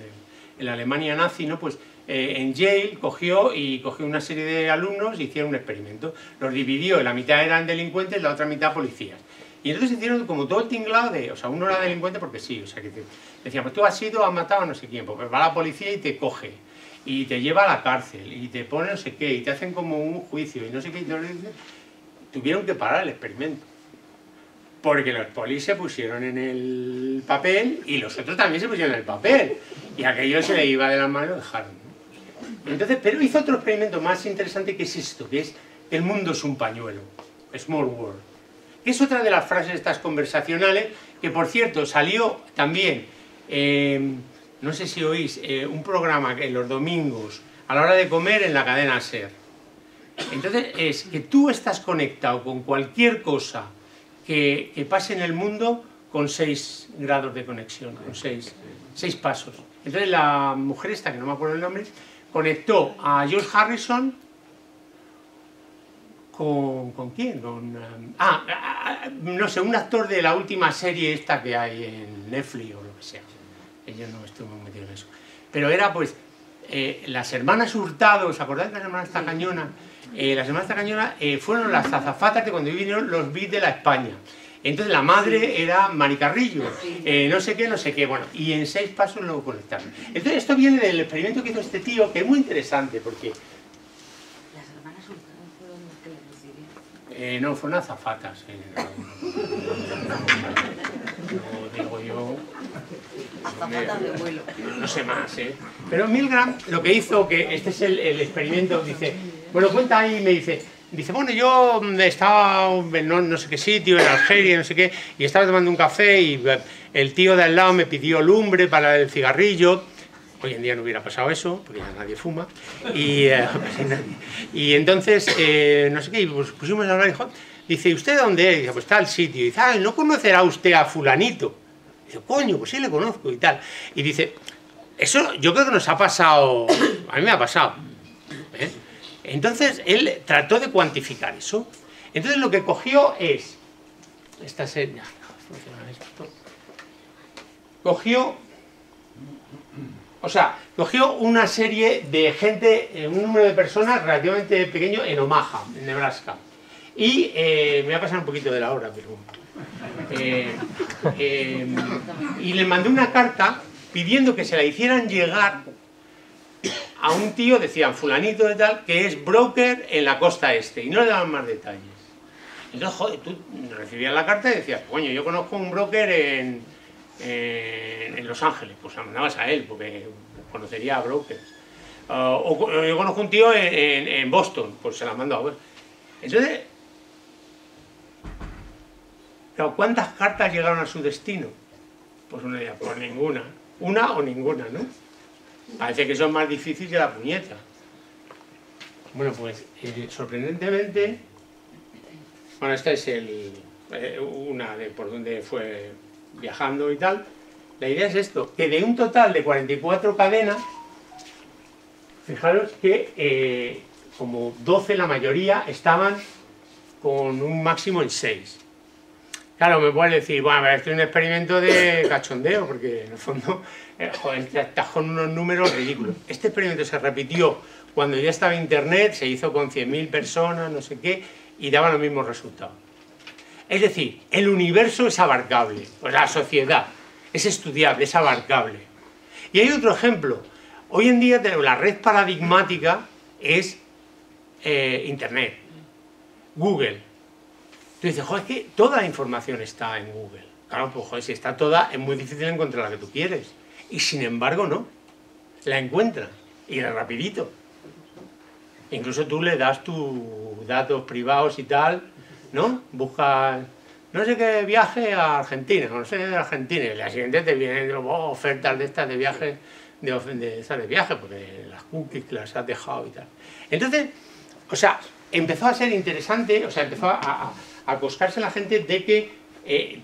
la Alemania nazi, ¿no? Pues en Yale cogió una serie de alumnos y hicieron un experimento. Los dividió, la mitad eran delincuentes, la otra mitad policías. Y entonces hicieron como todo el tinglado de, o sea, uno era delincuente porque sí, o sea, que decían, pues tú has matado a no sé quién, pues va la policía y te coge, y te lleva a la cárcel, y te pone no sé qué, y te hacen como un juicio, y no sé qué, y tuvieron que parar el experimento. Porque los polis se pusieron en el papel, y los otros también se pusieron en el papel, y aquello se le iba de las manos y lo dejaron, ¿no? Entonces, pero hizo otro experimento más interesante, que es esto, que es el mundo es un pañuelo, small world. Que es otra de las frases estas conversacionales, que por cierto salió también, no sé si oís, un programa que los domingos, a la hora de comer, en la cadena SER. Entonces es que tú estás conectado con cualquier cosa que pase en el mundo con 6 grados de conexión, con 6 pasos. Entonces la mujer esta, que no me acuerdo el nombre, conectó a George Harrison ¿Con quién? No sé, un actor de la última serie esta que hay en Netflix o lo que sea. Yo no estoy muy metido en eso. Pero era pues las hermanas Hurtado, ¿os acordáis de las hermanas Tacañona? Las hermanas Tacañona fueron las azafatas de cuando vinieron los Beats de la España. Entonces la madre era Mari Carrillo, no sé qué, bueno, y en 6 pasos lo conectaron. Entonces esto viene del experimento que hizo este tío, que es muy interesante, porque... ¿Las hermanas Hurtado fueron los que le recibieron? No, fueron azafatas. No digo yo... Azafatas de vuelo. No sé más, Pero Milgram lo que hizo, que este es el experimento, dice... Bueno, cuenta ahí y me dice, bueno, yo estaba no sé qué sitio, en Algeria, no sé qué, y estaba tomando un café y el tío de al lado me pidió lumbre para el cigarrillo. Hoy en día no hubiera pasado eso, porque ya nadie fuma. Y entonces, no sé qué, y pues pusimos a hablar y dijo, dice, ¿usted dónde es? Dice, pues está el sitio. Y dice, ¿no conocerá usted a fulanito? Dice, coño, pues sí le conozco y tal. Y dice, eso yo creo que nos ha pasado, a mí me ha pasado. Entonces él trató de cuantificar eso. Entonces lo que cogió es, esta serie, cogió una serie de gente, un número de personas relativamente pequeño en Omaha, en Nebraska. Y me voy a pasar un poquito de la hora, pero... y le mandé una carta pidiendo que se la hicieran llegar a un tío, decían fulanito de tal, que es broker en la costa este, y no le daban más detalles. Entonces, joder, tú recibías la carta y decías, coño, yo conozco un broker en Los Ángeles, pues la mandabas a él, porque conocería a brokers. O yo conozco un tío en Boston, pues se la mando a él. Entonces, claro, ¿cuántas cartas llegaron a su destino? Pues una idea, pues ninguna. Una o ninguna, ¿no? Parece que eso es más difícil que la puñeta. Bueno, pues sorprendentemente, bueno, esta es una de por donde fue viajando y tal. La idea es esto, que de un total de 44 cadenas, fijaros que como 12, la mayoría, estaban con un máximo en 6. Claro, me puedes decir, bueno, esto es un experimento de cachondeo, porque en el fondo, joder, estás con unos números ridículos. Este experimento se repitió cuando ya estaba Internet, se hizo con 100.000 personas, no sé qué, y daba los mismos resultados. Es decir, el universo es abarcable, o sea, la sociedad es estudiable, es abarcable. Y hay otro ejemplo. Hoy en día la red paradigmática es Internet, Google. Tú dices, joder, es que toda la información está en Google. Claro, pues joder, si está toda, es muy difícil encontrar la que tú quieres. Y sin embargo, no. La encuentras. Y la rapidito. Incluso tú le das tus datos privados y tal, ¿no? Buscas, no sé qué viaje a Argentina, no sé qué de Argentina. Y la siguiente te vienen ofertas de estas de viaje, de viaje, porque las cookies que las has dejado y tal. Entonces, o sea, empezó a ser interesante, o sea, empezó a acoscarse la gente de que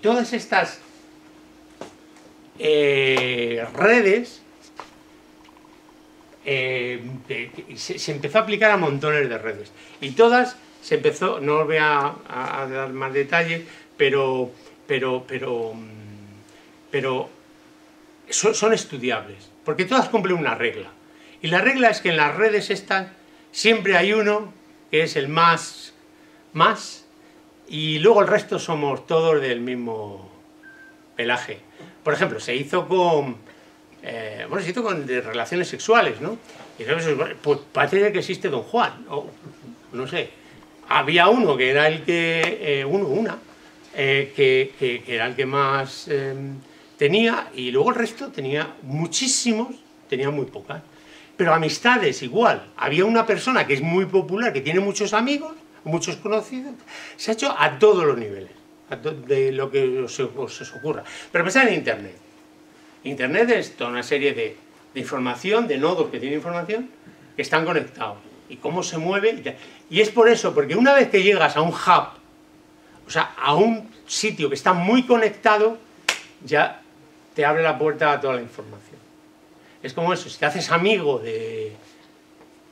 todas estas redes se empezó a aplicar a montones de redes y todas se empezó, no os voy a dar más detalles, pero son estudiables, porque todas cumplen una regla, y la regla es que en las redes estas siempre hay uno que es el más, y luego el resto somos todos del mismo pelaje. Por ejemplo, se hizo con de relaciones sexuales, ¿no? Y entonces, pues parece que existe Don Juan, o no sé. Había uno que era el que, que era el que más tenía, y luego el resto tenía muchísimos, tenía muy pocas. Pero amistades igual. Había una persona que es muy popular, que tiene muchos amigos, muchos conocidos. Se ha hecho a todos los niveles, de lo que os ocurra. Pero pensad en Internet. Internet es toda una serie de información, de nodos que tienen información, que están conectados. Y cómo se mueve. Y es por eso, porque una vez que llegas a un hub, o sea, a un sitio que está muy conectado, ya te abre la puerta a toda la información. Es como eso, si te haces amigo de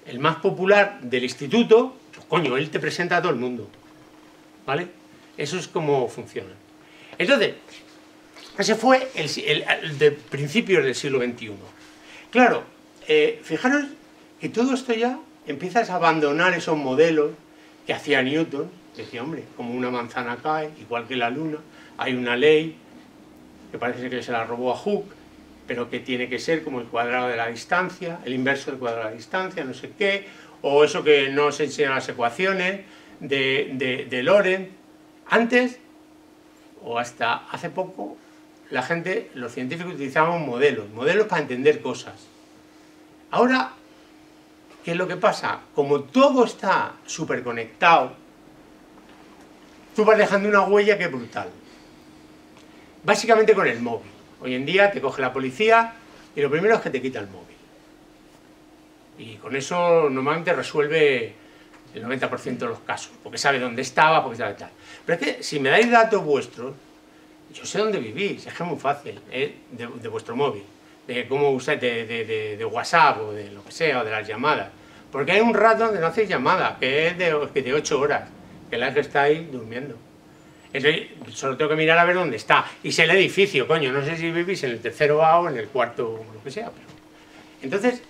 el más popular del instituto, pues coño, él te presenta a todo el mundo, ¿vale? Eso es como funciona. Entonces, ese fue el de principios del siglo XXI. Claro, fijaros que todo esto ya empiezas a abandonar esos modelos que hacía Newton, que decía, hombre, como una manzana cae, igual que la luna, hay una ley, que parece que se la robó a Hooke, pero que tiene que ser como el cuadrado de la distancia, el inverso del cuadrado de la distancia, no sé qué, o eso que nos enseñan las ecuaciones de Lorentz. Antes, o hasta hace poco, la gente, los científicos utilizaban modelos para entender cosas. Ahora, ¿qué es lo que pasa? Como todo está súper conectado, tú vas dejando una huella que es brutal. Básicamente con el móvil. Hoy en día te coge la policía y lo primero es que te quita el móvil. Y con eso normalmente resuelve el 90% de los casos, porque sabe dónde estaba, porque sabe tal. Pero es que si me dais datos vuestros, yo sé dónde vivís, es que es muy fácil, de vuestro móvil, de cómo usáis, de WhatsApp o de lo que sea, o de las llamadas. Porque hay un rato donde no hacéis llamadas, que es de 8 horas, que es la que estáis durmiendo. Entonces, solo tengo que mirar a ver dónde está. Y sé el edificio, coño, no sé si vivís en el tercero A o en el cuarto, o lo que sea. Pero... Entonces,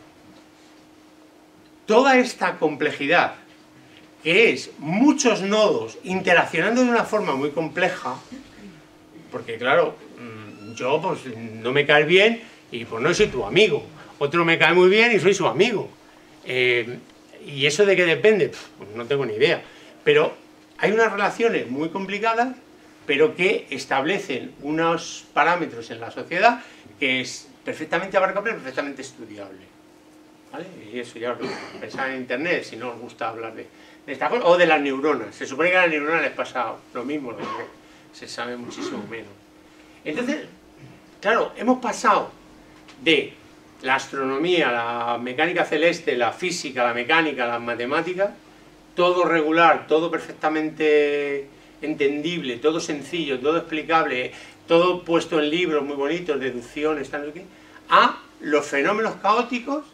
toda esta complejidad, que es muchos nodos interaccionando de una forma muy compleja, porque claro, yo pues no me caes bien y pues no soy tu amigo. Otro me cae muy bien y soy su amigo. ¿Y eso de qué depende? Pues no tengo ni idea. Pero hay unas relaciones muy complicadas, pero que establecen unos parámetros en la sociedad que es perfectamente abarcable, perfectamente estudiable. ¿Vale? Y eso ya os lo pensáis en internet, si no os gusta hablar de esta cosa, o de las neuronas. Se supone que a las neuronas les pasa lo mismo, lo que se sabe muchísimo menos. Entonces, claro, hemos pasado de la astronomía, la mecánica celeste, la física, la mecánica, las matemáticas, todo regular, todo perfectamente entendible, todo sencillo, todo explicable, todo puesto en libros muy bonitos, deducciones, tal, no sé qué, a los fenómenos caóticos,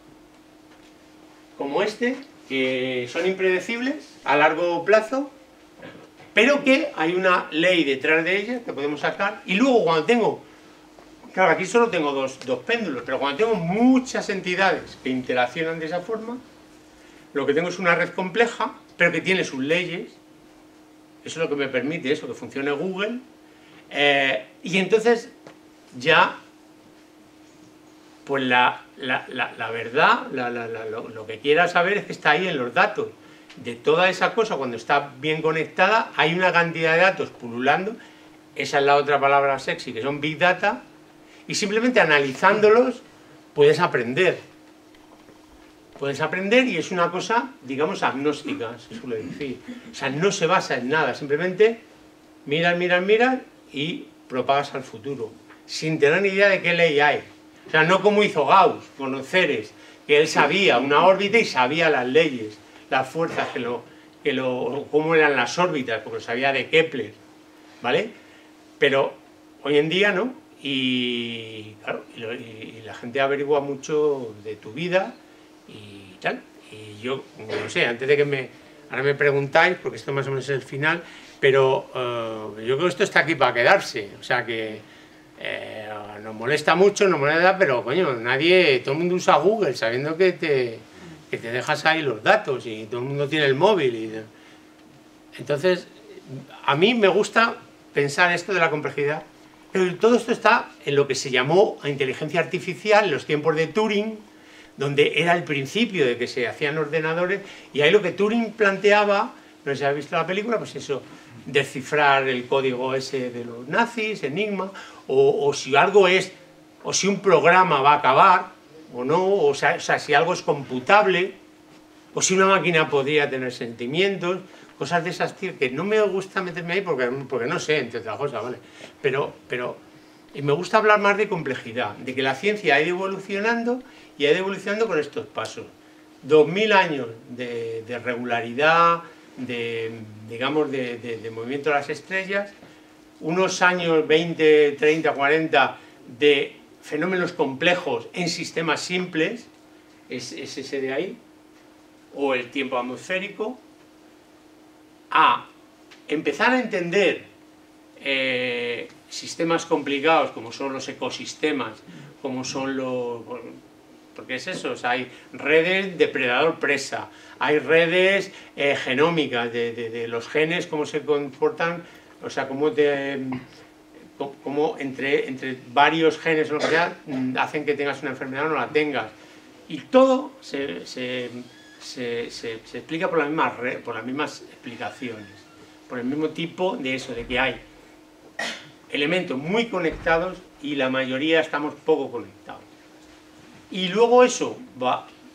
como este, que son impredecibles a largo plazo, pero que hay una ley detrás de ellas que podemos sacar, y luego cuando tengo, claro, aquí solo tengo dos péndulos, pero cuando tengo muchas entidades que interaccionan de esa forma, lo que tengo es una red compleja, pero que tiene sus leyes. Eso es lo que me permite eso, que funcione Google, y entonces ya pues la verdad, lo que quiera saber es que está ahí en los datos. De toda esa cosa, cuando está bien conectada, hay una cantidad de datos pululando, esa es la otra palabra sexy, que son Big Data, y simplemente analizándolos puedes aprender. Puedes aprender y es una cosa, digamos, agnóstica, se suele decir. O sea, no se basa en nada, simplemente miras y propagas al futuro, sin tener ni idea de qué ley hay. O sea, no como hizo Gauss con Ceres, que él sabía una órbita y sabía las leyes, las fuerzas, cómo eran las órbitas, porque lo sabía de Kepler, ¿vale? Pero hoy en día no, y claro, y la gente averigua mucho de tu vida y tal, y yo, no sé, antes de que ahora me preguntáis, porque esto más o menos es el final, pero yo creo que esto está aquí para quedarse, o sea que nos molesta mucho, pero coño, todo el mundo usa Google sabiendo que te dejas ahí los datos y todo el mundo tiene el móvil. Entonces, a mí me gusta pensar esto de la complejidad, pero todo esto está en lo que se llamó inteligencia artificial en los tiempos de Turing, donde era el principio de que se hacían ordenadores, y ahí lo que Turing planteaba, no sé si habéis visto la película, pues eso, descifrar el código ese de los nazis, Enigma, o si algo es, o si un programa va a acabar, o no, o sea, si algo es computable, o si una máquina podría tener sentimientos, cosas de esas, tío, que no me gusta meterme ahí porque no sé, entre otras cosas, ¿vale? Pero y me gusta hablar más de complejidad, de que la ciencia ha ido evolucionando y ha ido evolucionando con estos pasos. 2000 años de regularidad, digamos, de movimiento de las estrellas, unos años 20, 30, 40 de fenómenos complejos en sistemas simples, es ese de ahí, o el tiempo atmosférico, a empezar a entender sistemas complicados como son los ecosistemas, como son los... porque es eso, o sea, hay redes depredador-presa, hay redes genómicas de los genes, cómo se comportan, o sea, cómo entre varios genes o lo que sea, hacen que tengas una enfermedad o no la tengas. Y todo se explica por las mismas explicaciones, por el mismo tipo de eso, de que hay elementos muy conectados y la mayoría estamos poco conectados. Y luego eso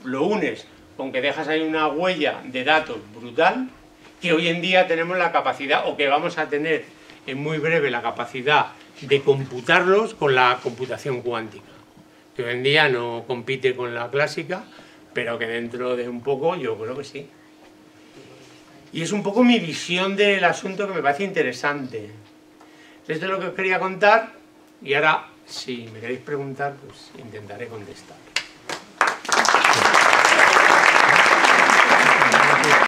lo unes con que dejas ahí una huella de datos brutal, que hoy en día tenemos la capacidad, o que vamos a tener en muy breve la capacidad de computarlos con la computación cuántica, que hoy en día no compite con la clásica, pero que dentro de un poco yo creo que sí. Y es un poco mi visión del asunto que me parece interesante. Esto es lo que os quería contar y ahora, si me queréis preguntar, pues intentaré contestar.